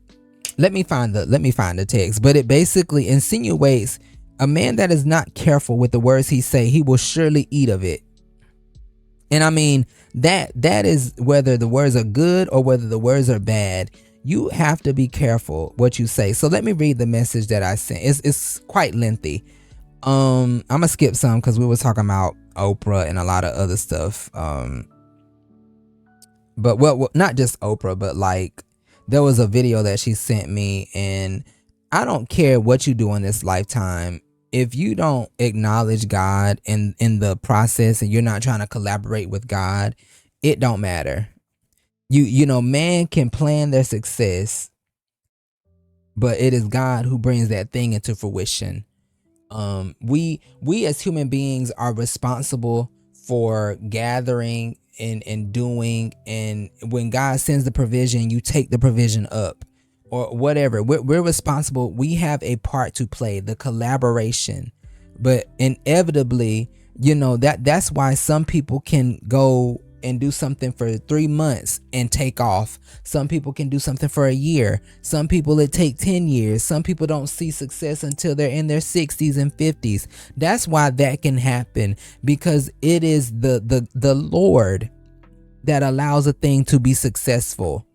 let me find the text, but it basically insinuates a man that is not careful with the words he say, he will surely eat of it. And I mean, that is whether the words are good or whether the words are bad. You have to be careful what you say. So let me read the message that I sent. It's quite lengthy. I'm gonna skip some because we were talking about Oprah and a lot of other stuff. But well, not just Oprah, but like there was a video that she sent me, and I don't care what you do in this lifetime. if you don't acknowledge God in the process, and you're not trying to collaborate with God, it don't matter. Man can plan their success, but it is God who brings that thing into fruition. We as human beings are responsible for gathering and doing, and when God sends the provision, you take the provision up or whatever. We're responsible. We have a part to play, the collaboration. But inevitably, that's why some people can go and do something for 3 months and take off. Some people can do something for a year. Some people it take 10 years. Some people don't see success until they're in their 60s and 50s. That's why that can happen, because it is the Lord that allows a thing to be successful.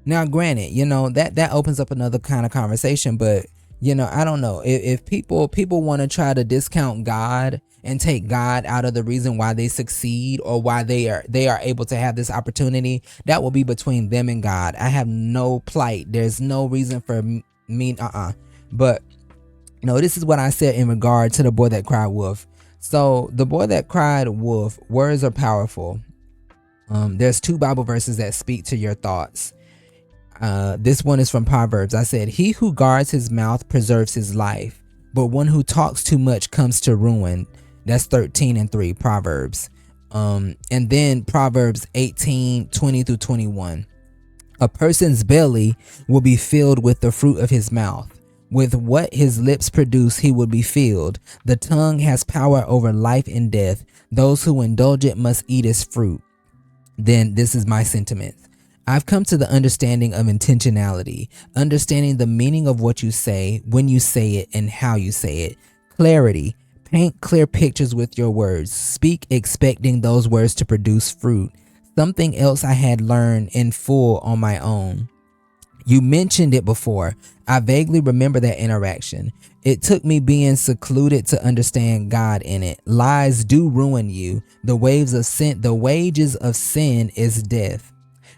Now, granted, that opens up another kind of conversation, but I don't know if people want to try to discount God and take God out of the reason why they succeed or why they are able to have this opportunity. That will be between them and God. I have no plight. There's no reason for me. But this is what I said in regard to the boy that cried wolf. So the boy that cried wolf, words are powerful. There's 2 Bible verses that speak to your thoughts. This one is from Proverbs. I said, he who guards his mouth preserves his life, but one who talks too much comes to ruin. That's 13:3 Proverbs. And then Proverbs 18:20-21. A person's belly will be filled with the fruit of his mouth. With what his lips produce, he will be filled. The tongue has power over life and death. Those who indulge it must eat its fruit. Then this is my sentiment. I've come to the understanding of intentionality, understanding the meaning of what you say, when you say it, and how you say it. Clarity. Paint clear pictures with your words. Speak expecting those words to produce fruit. Something else I had learned in full on my own. You mentioned it before. I vaguely remember that interaction. It took me being secluded to understand God in it. Lies do ruin you. The wages of sin is death.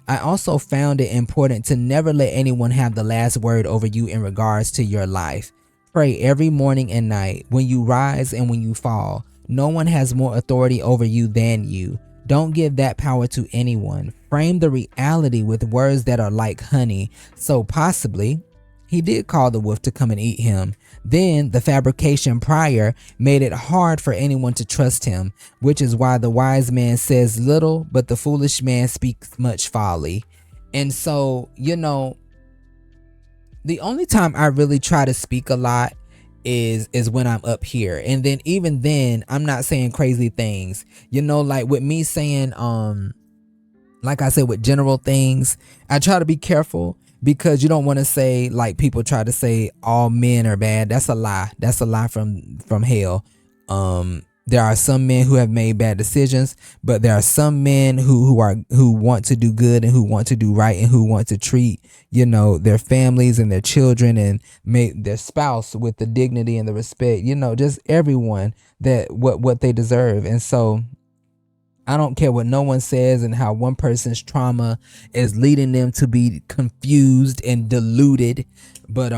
I also found it important to never let anyone have the last word over you in regards to your life. Pray every morning and night, when you rise and when you fall. No one has more authority over you than you. Don't give that power to anyone. Frame the reality with words that are like honey. So possibly, he did call the wolf to come and eat him. Then the fabrication prior made it hard for anyone to trust him, which is why the wise man says little, but the foolish man speaks much folly. And so, the only time I really try to speak a lot is when I'm up here. And then even then, I'm not saying crazy things. Like with me saying, like I said, with general things, I try to be careful, because you don't want to say, like people try to say all men are bad. That's a lie. That's a lie from hell. There are some men who have made bad decisions, but there are some men who want to do good and who want to do right and who want to treat, their families and their children and make their spouse with the dignity and the respect, just everyone that what they deserve. And so I don't care what no one says and how one person's trauma is leading them to be confused and deluded. But,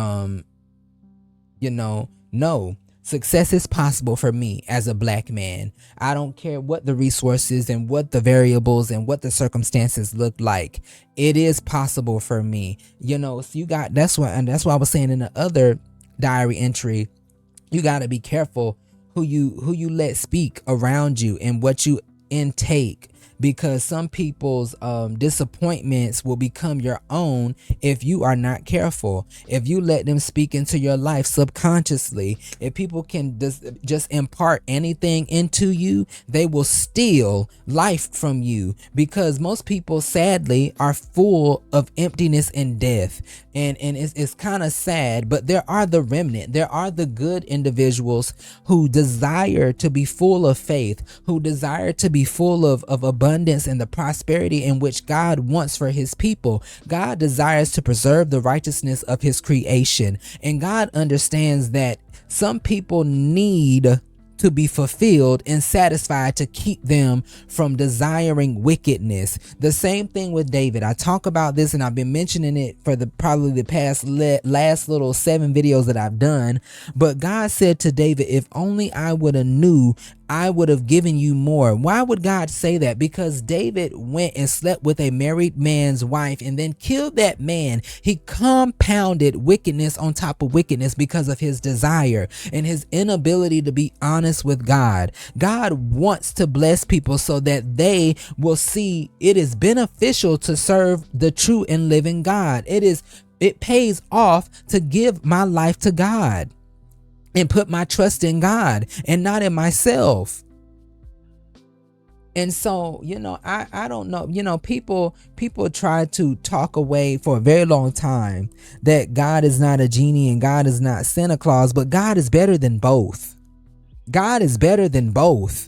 no, success is possible for me as a black man. I don't care what the resources and what the variables and what the circumstances look like. It is possible for me. So that's why I was saying in the other diary entry, you got to be careful who you let speak around you and what you intake, because some people's disappointments will become your own if you are not careful. If you let them speak into your life subconsciously, if people can just impart anything into you, they will steal life from you, because most people sadly are full of emptiness and death. And it's kind of sad, but there are the remnant. There are the good individuals who desire to be full of faith, who desire to be full of abundance and the prosperity in which God wants for his people. God desires to preserve the righteousness of his creation. And God understands that some people need to be fulfilled and satisfied to keep them from desiring wickedness. The same thing with David. I talk about this and I've been mentioning it for probably the past last little 7 videos that I've done. But God said to David, if only I would have knew, I would have given you more. Why would God say that? Because David went and slept with a married man's wife and then killed that man. He compounded wickedness on top of wickedness because of his desire and his inability to be honest with God. God wants to bless people so that they will see it is beneficial to serve the true and living God. It pays off to give my life to God and put my trust in God and not in myself. And so, I don't know, people try to talk away for a very long time that God is not a genie and God is not Santa Claus, but God is better than both. God is better than both,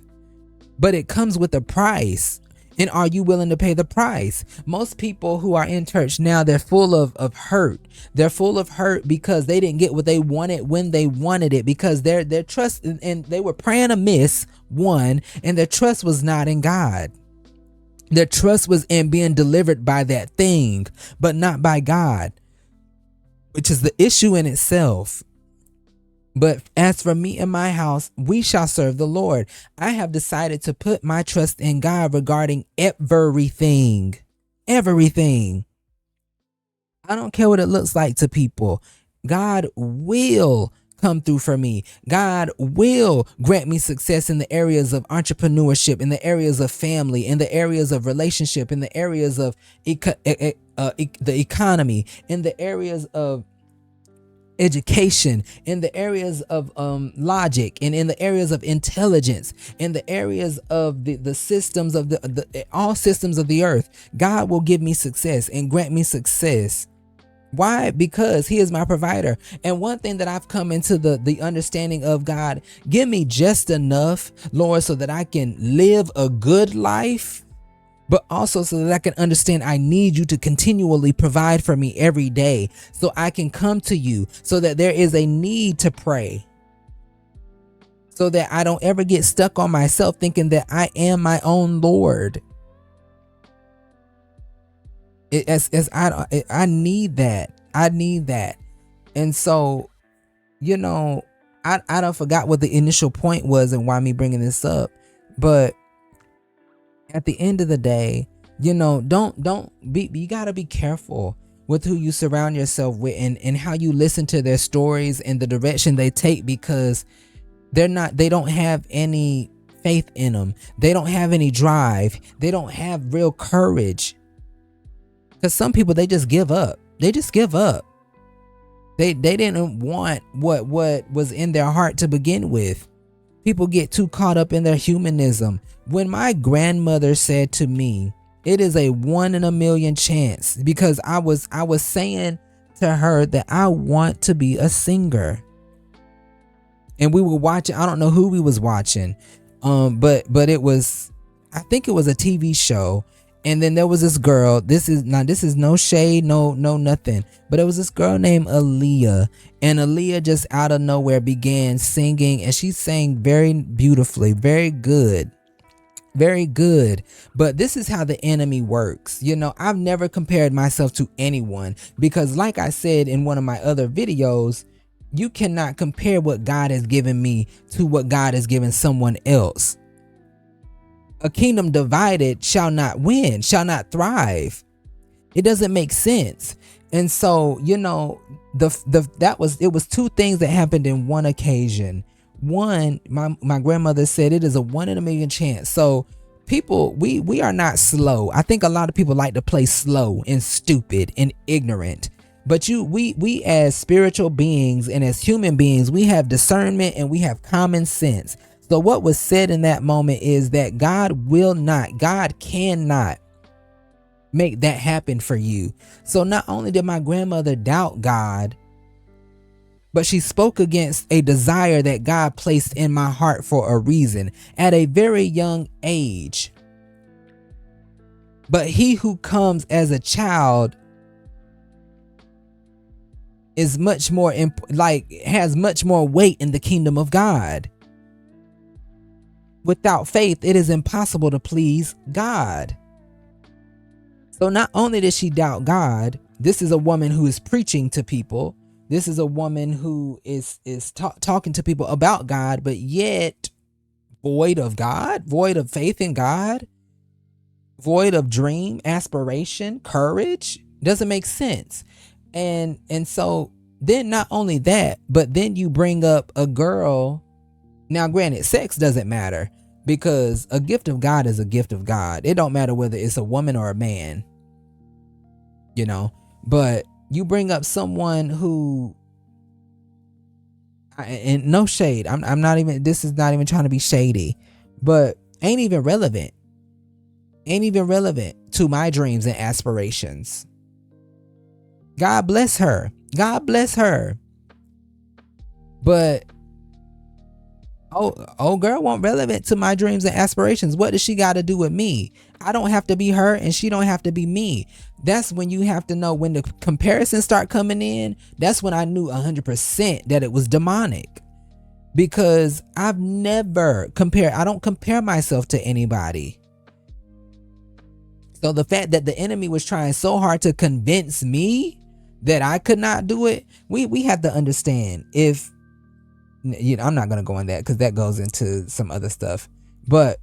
but it comes with a price. And are you willing to pay the price? Most people who are in church now, they're full of hurt. They're full of hurt because they didn't get what they wanted when they wanted it, because their trust, and they were praying amiss, one, and their trust was not in God. Their trust was in being delivered by that thing, but not by God, which is the issue in itself. But as for me and my house, we shall serve the Lord. I have decided to put my trust in God regarding everything. Everything. I don't care what it looks like to people. God will come through for me. God will grant me success in the areas of entrepreneurship, in the areas of family, in the areas of relationship, in the areas of the economy, in the areas of education, in the areas of logic, and in the areas of intelligence, in the areas of the systems of the all systems of the earth. God will give me success and grant me success. Why? Because he is my provider. And one thing that I've come into the understanding of, God, give me just enough, Lord, so that I can live a good life, but also so that I can understand I need you to continually provide for me every day, so I can come to you, so that there is a need to pray, so that I don't ever get stuck on myself thinking that I am my own Lord. I need that. I need that. And so, I don't forgot what the initial point was and why me bringing this up, but at the end of the day, don't be, you gotta be careful with who you surround yourself with and how you listen to their stories and the direction they take, because they don't have any faith in them. They don't have any drive. They don't have real courage. Because some people, they just give up. They just give up. They didn't want what was in their heart to begin with. People get too caught up in their humanism. When my grandmother said to me, it is a 1 in a million chance, because I was saying to her that I want to be a singer. And we were watching, I don't know who we was watching, but it was, I think it was a TV show. And then there was this girl, this is no shade, no nothing, but it was this girl named Aaliyah, and Aaliyah just out of nowhere began singing, and she sang very beautifully, very good. But this is how the enemy works. I've never compared myself to anyone, because like I said in one of my other videos, you cannot compare what God has given me to what God has given someone else. A kingdom divided shall not win, shall not thrive. It doesn't make sense. And so, it was 2 things that happened in one occasion. One, my grandmother said it is a 1 in a million chance. So people, we are not slow. I think a lot of people like to play slow and stupid and ignorant. But we as spiritual beings and as human beings, we have discernment and we have common sense. So what was said in that moment is that God cannot make that happen for you. So not only did my grandmother doubt God, but she spoke against a desire that God placed in my heart for a reason at a very young age. But he who comes as a child is much more has much more weight in the kingdom of God. without faith, it is impossible to please God. So not only did she doubt God, this is a woman who is preaching to people. This is a woman who is talking to people about God, but yet void of God, void of faith in God, void of dream, aspiration, courage. Doesn't make sense. And so then not only that, but then you bring up a girl. Now, granted, sex doesn't matter, because a gift of God is a gift of God. It don't matter whether it's a woman or a man, but you bring up someone who, and no shade, I'm not even, this is not even trying to be shady, but ain't even relevant to my dreams and aspirations. God bless her. But oh girl won't relevant to my dreams and aspirations. What does she got to do with me? I don't have to be her, and she don't have to be me. That's when you have to know, when the comparisons start coming in, that's when I knew 100% that it was demonic. Because I've never compared, I don't compare myself to anybody. So the fact that the enemy was trying so hard to convince me that I could not do it, we have to understand, if, I'm not going to go in that because that goes into some other stuff. But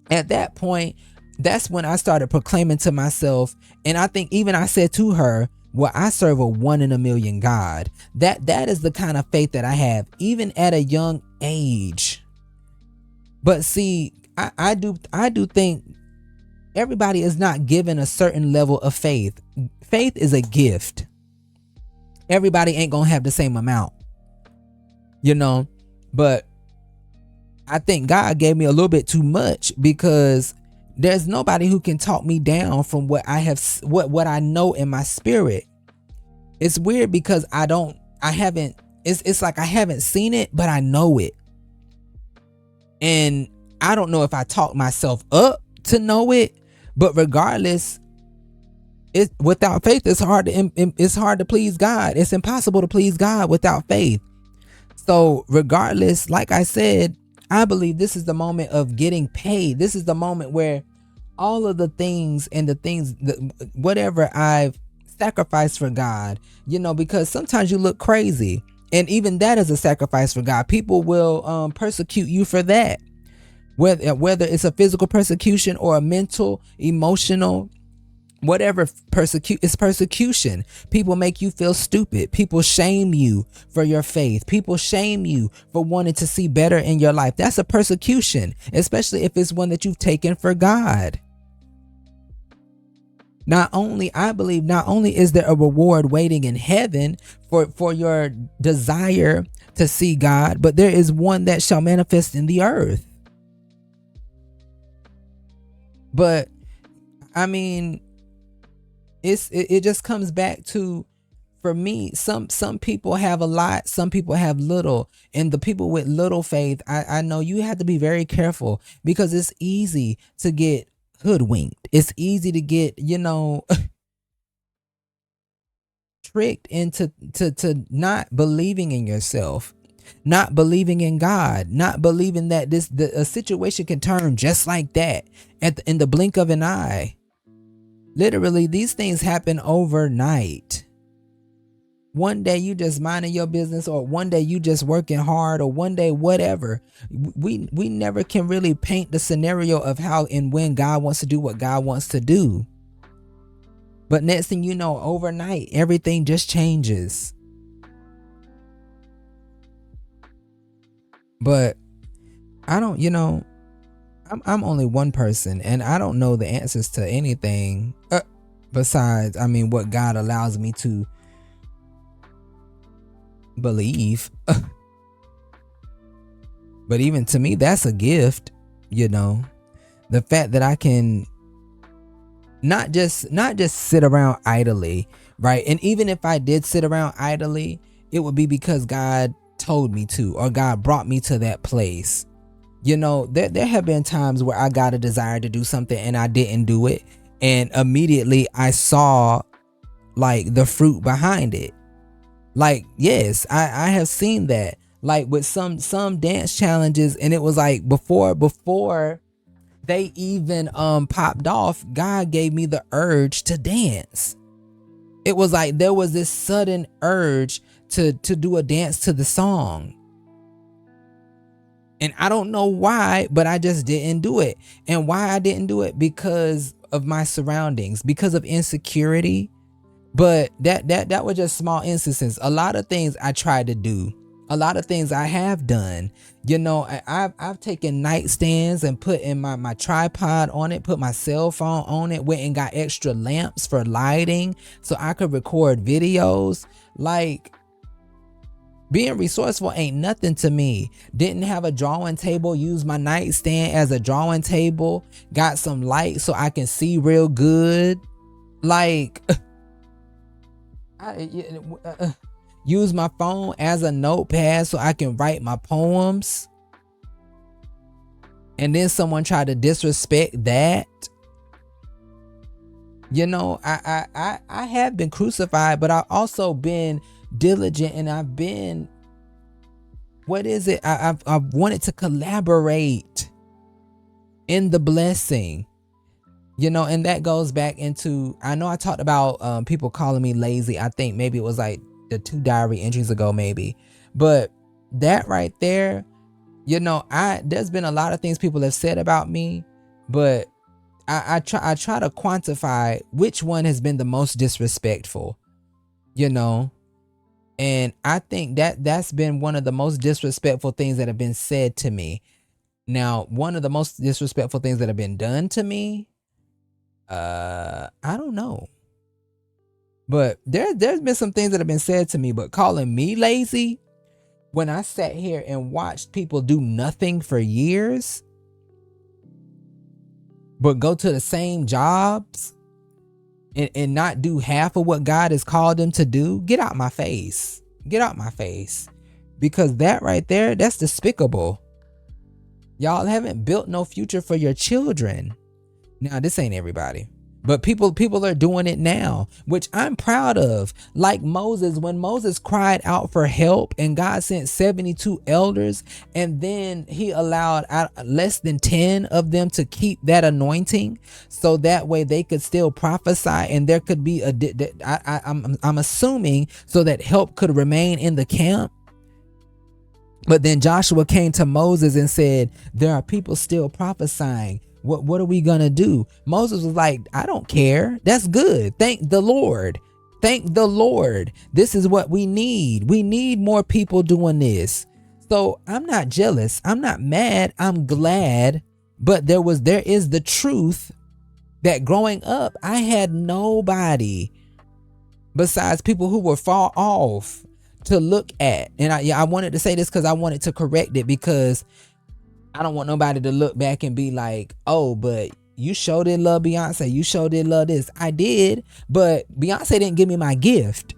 at that point, that's when I started proclaiming to myself, and I think even I said to her, well, I serve a 1 in a million God. That is the kind of faith that I have, even at a young age. But see, I do think everybody is not given a certain level of faith. Faith is a gift. Everybody ain't gonna have the same amount, but I think God gave me a little bit too much, because there's nobody who can talk me down from what I have, what I know in my spirit. It's weird because it's like I haven't seen it, but I know it. And I don't know if I talk myself up to know it, but regardless, without faith, it's hard to please God. It's impossible to please God without faith. So regardless, like I said, I believe this is the moment of getting paid. This is the moment where all of the things and whatever I've sacrificed for God, because sometimes you look crazy, and even that is a sacrifice for God. People will persecute you for that, whether it's a physical persecution or a mental, emotional, whatever is persecution. People make you feel stupid. People shame you for your faith. People shame you for wanting to see better in your life. That's a persecution, especially if it's one that you've taken for God. I believe not only is there a reward waiting in heaven for your desire to see God, but there is one that shall manifest in the earth. But I mean, it just comes back to, for me, some people have a lot, some people have little, and the people with little faith, I know you have to be very careful, because it's easy to get hoodwinked. It's easy to get, tricked into to not believing in yourself, not believing in God, not believing that a situation can turn just like that in the blink of an eye. Literally, these things happen overnight. One day you just minding your business, or one day you just working hard, or one day whatever. We never can really paint the scenario of how and when God wants to do what God wants to do. But next thing you know, overnight, everything just changes. But I don't, I'm only one person, and I don't know the answers to anything besides, what God allows me to believe. But even to me, that's a gift, the fact that I can not just sit around idly, right? And even if I did sit around idly, it would be because God told me to, or God brought me to that place. There have been times where I got a desire to do something and I didn't do it, and immediately I saw like the fruit behind it. Like, yes, I have seen that. like with some dance challenges, and it was like before they even popped off, God gave me the urge to dance. It was like there was this sudden urge to do a dance to the song. And I don't know why, but I just didn't do it. And why I didn't do it? Because of my surroundings, because of insecurity. But that was just small instances. A lot of things I tried to do, a lot of things I have done. You know, I've taken nightstands and put in my tripod on it, put my cell phone on it, went and got extra lamps for lighting so I could record videos. Like, being resourceful ain't nothing to me. Didn't have a drawing table, use my nightstand as a drawing table, got some light so I can see real good. Like, use my phone as a notepad so I can write my poems. And then someone tried to disrespect that. You know, I have been crucified, but I've also been diligent, and I've been, what is it? I've wanted to collaborate in the blessing. You know, and that goes back into, I know I talked about people calling me lazy. I think maybe it was like the 2 diary entries ago, maybe. But that right there, you know, there's been a lot of things people have said about me, but I try to quantify which one has been the most disrespectful, you know. And I think that's been one of the most disrespectful things that have been said to me. Now, one of the most disrespectful things that have been done to me, I don't know. But there's been some things that have been said to me, but calling me lazy when I sat here and watched people do nothing for years, but go to the same jobs and not do half of what God has called them to do, get out my face. Get out my face. Because that right there, that's despicable. Y'all haven't built no future for your children. Now, this ain't everybody, but people are doing it now, which I'm proud of. Like Moses, when Moses cried out for help and God sent 72 elders, and then he allowed less than 10 of them to keep that anointing so that way they could still prophesy, and there could be I'm assuming so that help could remain in the camp. But then Joshua came to Moses and said, there are people still prophesying. What are we gonna do? Moses was like, I don't care. That's good. Thank the Lord. Thank the Lord. This is what we need. We need more people doing this. So I'm not jealous. I'm not mad. I'm glad. But there is the truth that growing up, I had nobody besides people who were far off to look at. And I wanted to say this because I wanted to correct it, because I don't want nobody to look back and be like, oh, but you sure did love Beyonce. You sure did love this. I did, but Beyonce didn't give me my gift.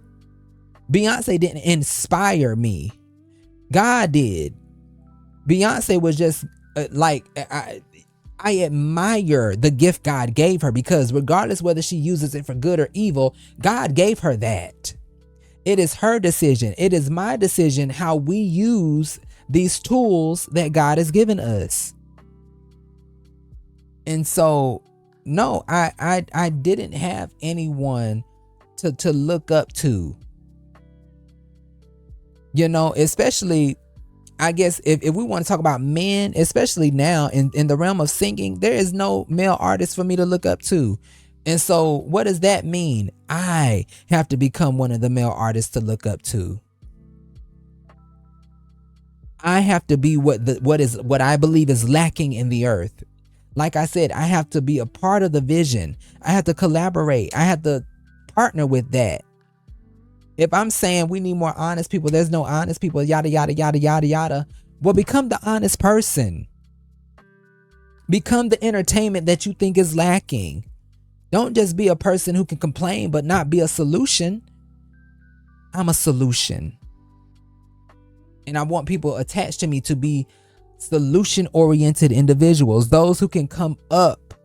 Beyonce didn't inspire me. God did. Beyonce was just I admire the gift God gave her, because regardless whether she uses it for good or evil, God gave her that. It is her decision. It is my decision how we use these tools that God has given us. And so, no, I didn't have anyone to look up to, you know, especially, I guess if we want to talk about men, especially now in the realm of singing, there is no male artist for me to look up to. And so what does that mean? I have to become one of the male artists to look up to. I have to be what I believe is lacking in the earth. Like I said, I have to be a part of the vision. I have to collaborate. I have to partner with that. If I'm saying we need more honest people, there's no honest people, yada, yada, yada, yada, yada. Well, become the honest person. Become the entertainment that you think is lacking. Don't just be a person who can complain but not be a solution. I'm a solution. And I want people attached to me to be solution-oriented individuals, those who can come up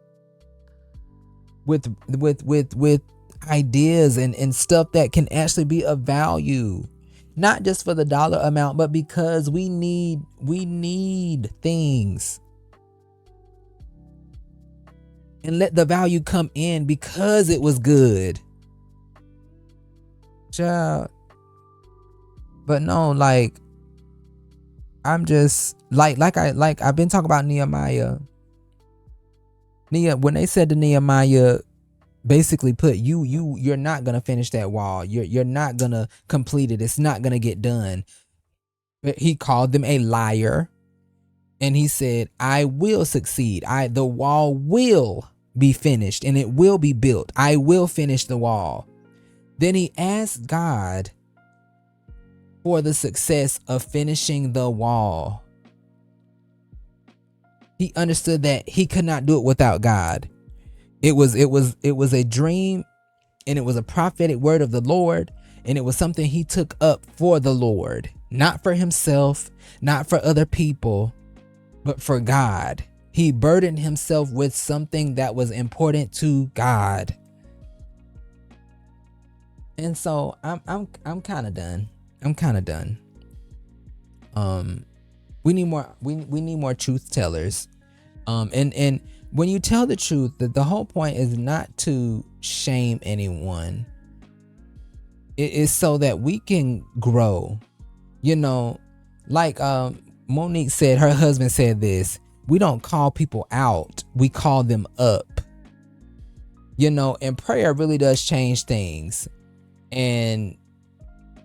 with ideas and stuff that can actually be of value. Not just for the dollar amount, but because we need things. And let the value come in because it was good. Child. But no, like, I'm just like I've been talking about Nehemiah. When they said to Nehemiah, basically put you're not gonna finish that wall. You're not gonna complete it. It's not gonna get done. But he called them a liar, and he said, "I will succeed. The wall will be finished, and it will be built. I will finish the wall." Then he asked God for the success of finishing the wall. He understood that he could not do it without God. It was a dream, and it was a prophetic word of the Lord, and it was something he took up for the Lord, not for himself, not for other people, but for God. He burdened himself with something that was important to God. And so I'm kind of done. I'm kind of done. We need more truth tellers. And when you tell the truth, the whole point is not to shame anyone. It is so that we can grow. You know, like Monique said, her husband said this: we don't call people out, we call them up. You know, and prayer really does change things. And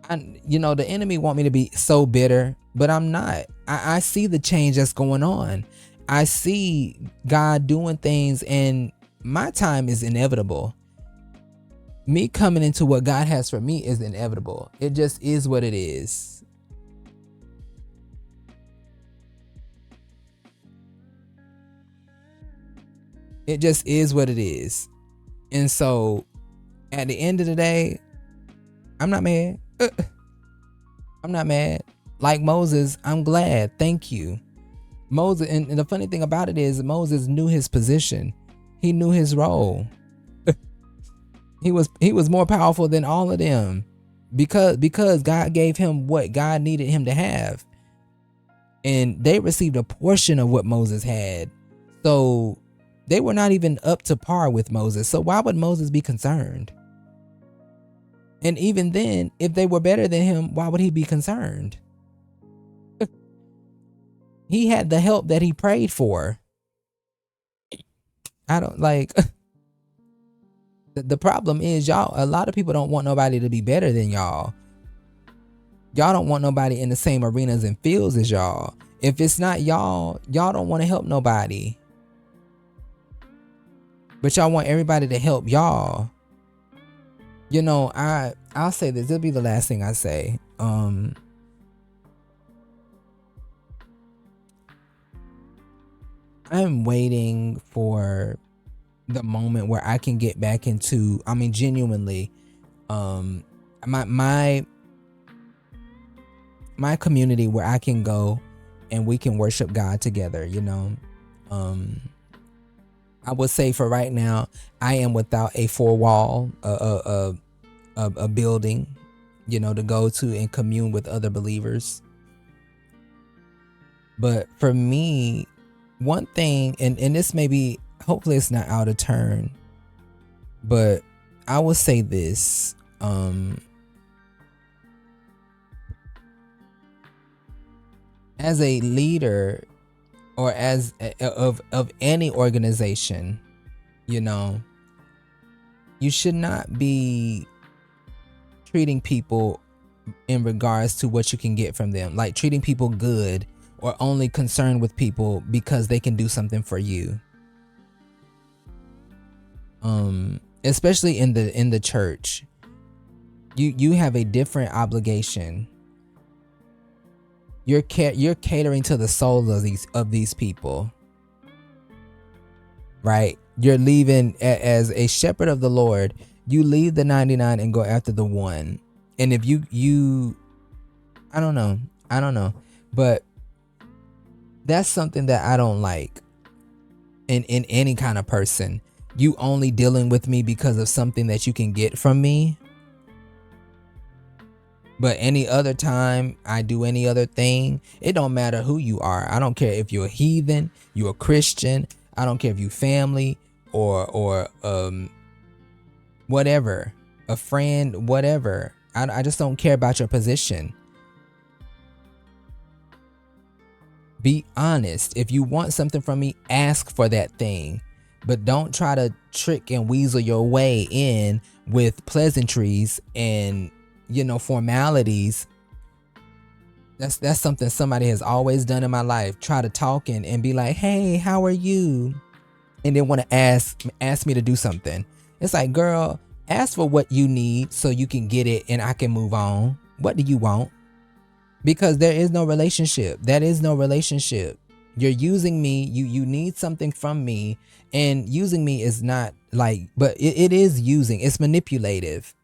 the enemy want me to be so bitter, but I'm not. I see the change that's going on. I see God doing things, and my time is inevitable. Me coming into what God has for me is inevitable. It just is what it is. It just is what it is. And so at the end of the day, I'm not mad. I'm not mad. Like Moses, I'm glad. Thank you. Moses, and the funny thing about it is Moses knew his position. He knew his role. He was more powerful than all of them because God gave him what God needed him to have. And they received a portion of what Moses had. So they were not even up to par with Moses. So why would Moses be concerned? And even then, if they were better than him, why would he be concerned? He had the help that he prayed for. I don't like. The problem is, y'all, a lot of people don't want nobody to be better than y'all. Y'all don't want nobody in the same arenas and fields as y'all. If it's not y'all don't want to help nobody. But y'all want everybody to help y'all. You know, I'll say this. It'll be the last thing I say. I'm waiting for the moment where I can get back into, genuinely, my community where I can go and we can worship God together, you know. I would say for right now, I am without a four-wall, a building, you know, to go to and commune with other believers. But for me, one thing, and this may be, hopefully it's not out of turn, but I will say this, as a leader or as of any organization, you know, you should not be treating people in regards to what you can get from them, like treating people good or only concerned with people because they can do something for you. Especially in the church, you have a different obligation. You're catering to the souls of these people, right? You're leaving as a shepherd of the Lord. You leave the 99 and go after the one. And if you I don't know, but that's something that I don't like in any kind of person. You only dealing with me because of something that you can get from me. But any other time I do any other thing, it don't matter who you are. I don't care if you're a heathen, you're a Christian. I don't care if you family or whatever, a friend, whatever. I just don't care about your position. Be honest. If you want something from me, ask for that thing. But don't try to trick and weasel your way in with pleasantries and, formalities. That's something somebody has always done in my life. Try to talk and be like, hey, how are you? And then want to ask me to do something. It's like, girl, ask for what you need so you can get it and I can move on. What do you want? Because there is no relationship. That is no relationship. You're using me. You need something from me, and using me is not like, but it is using. It's manipulative,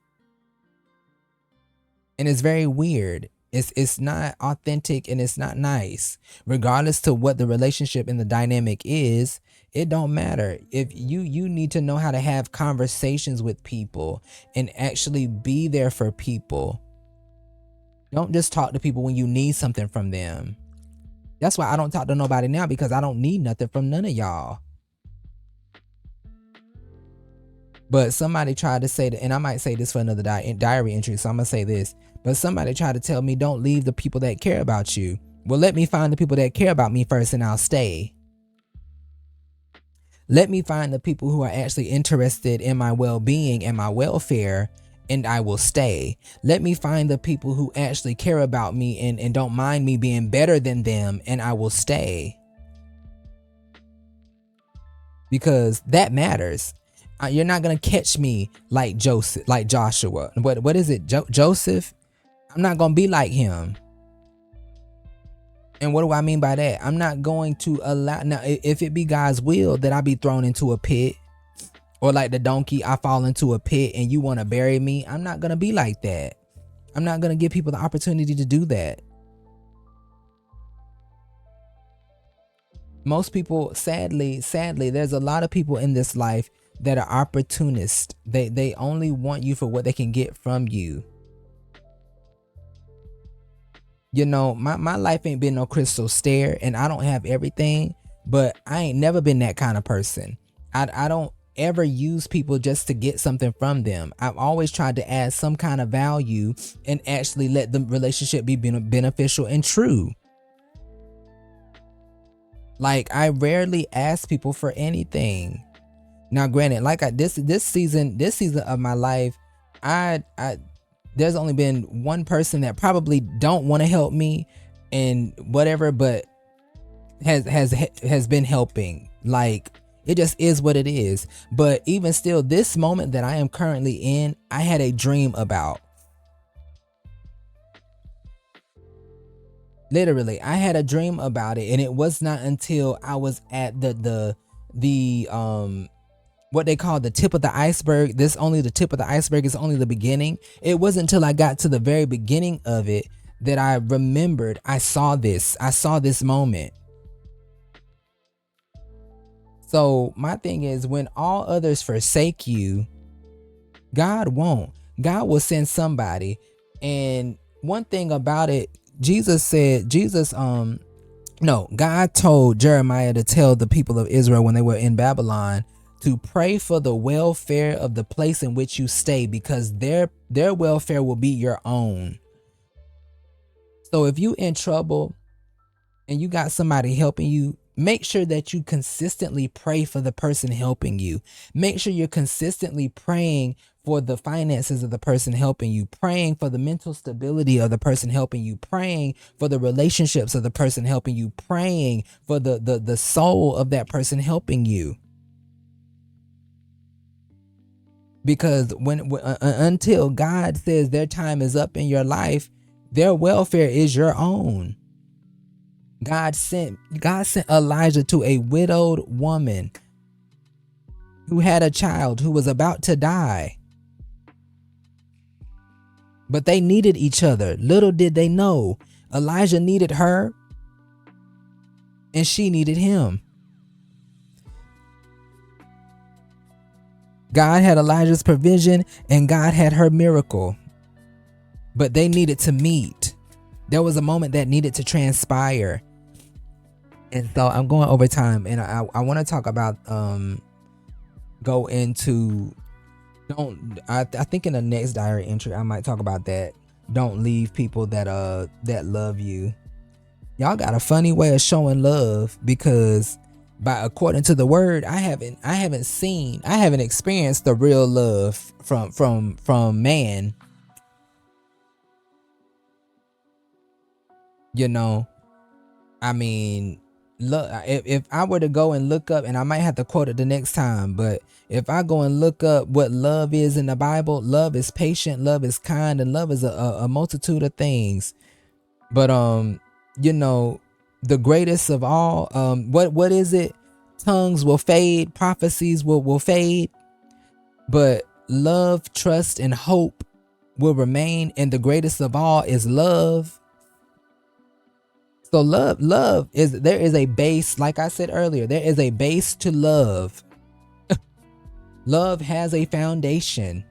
and it's very weird. It's not authentic and it's not nice. Regardless to what the relationship and the dynamic is, it don't matter. If you need to know how to have conversations with people and actually be there for people. Don't just talk to people when you need something from them. That's why I don't talk to nobody now, because I don't need nothing from none of y'all. But somebody tried to say that, and I might say this for another diary entry, so I'm going to say this. But somebody tried to tell me, don't leave the people that care about you. Well, let me find the people that care about me first and I'll stay. Let me find the people who are actually interested in my well-being and my welfare, and I will stay. Let me find the people who actually care about me and don't mind me being better than them, and I will stay. Because that matters. You're not going to catch me like Joshua. What is it? Joseph? I'm not going to be like him. And what do I mean by that? I'm not going to allow. Now, if it be God's will that I be thrown into a pit, or like the donkey, I fall into a pit and you want to bury me, I'm not going to be like that. I'm not going to give people the opportunity to do that. Most people, sadly, there's a lot of people in this life that are opportunists. They only want you for what they can get from you. My life ain't been no crystal stair, and I don't have everything, but I ain't never been that kind of person. I don't ever use people just to get something from them. I've always tried to add some kind of value and actually let the relationship be beneficial and true. Like, I rarely ask people for anything. Now, granted, like this season of my life, I there's only been one person that probably don't want to help me and whatever, but has been helping. Like, it just is what it is. But even still, this moment that I am currently in, I had a dream about. Literally, I had a dream about it, and it was not until I was at the what they call the tip of the iceberg. This only the tip of the iceberg, is only the beginning. It wasn't until I got to the very beginning of it that I remembered I saw this moment. So my thing is, when all others forsake you, God won't. God will send somebody. And one thing about it, God told Jeremiah to tell the people of Israel when they were in Babylon to pray for the welfare of the place in which you stay, because their welfare will be your own. So if you in trouble and you got somebody helping you, make sure that you consistently pray for the person helping you. Make sure you're consistently praying for the finances of the person helping you, praying for the mental stability of the person helping you, praying for the relationships of the person helping you, praying for the soul of that person helping you. Because until God says their time is up in your life, their welfare is your own. God sent Elijah to a widowed woman who had a child who was about to die. But they needed each other. Little did they know, Elijah needed her and she needed him. God had Elijah's provision and God had her miracle. but they needed to meet. There was a moment that needed to transpire. And so I'm going over time, and I want to talk about go into I think in the next diary entry I might talk about that. Don't leave people that love you. Y'all got a funny way of showing love, because according to the word, I haven't experienced the real love from man. You know, I mean, look, if I were to go and look up, and I might have to quote it the next time, but if I go and look up what love is in the Bible, love is patient, love is kind, and love is a multitude of things. But you know, the greatest of all, what is it? Tongues will fade, prophecies will fade, but love, trust, and hope will remain, and the greatest of all is love. So love is, there is a base, like I said earlier, there is a base to love. Love has a foundation.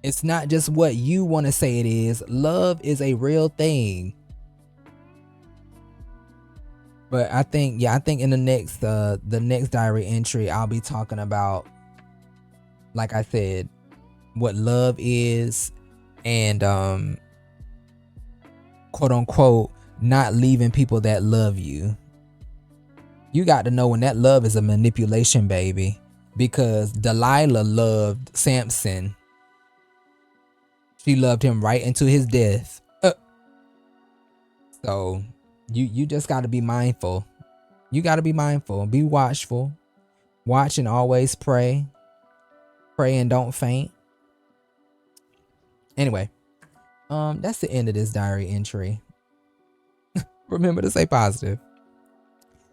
It's not just what you want to say it is. Love is a real thing. But I think in the next diary entry, I'll be talking about, like I said, what love is, and quote unquote, not leaving people that love you. You got to know when that love is a manipulation, baby, because Delilah loved Samson. She loved him right into his death. So you just got to be mindful. You got to be mindful. Be watchful. Watch and always pray. Pray and don't faint. Anyway, that's the end of this diary entry. Remember to stay positive.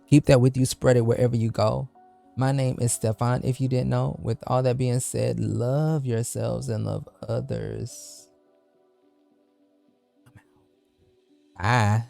Keep that with you. Spread it wherever you go. My name is Stefan, if you didn't know. With all that being said, love yourselves and love others. Bye.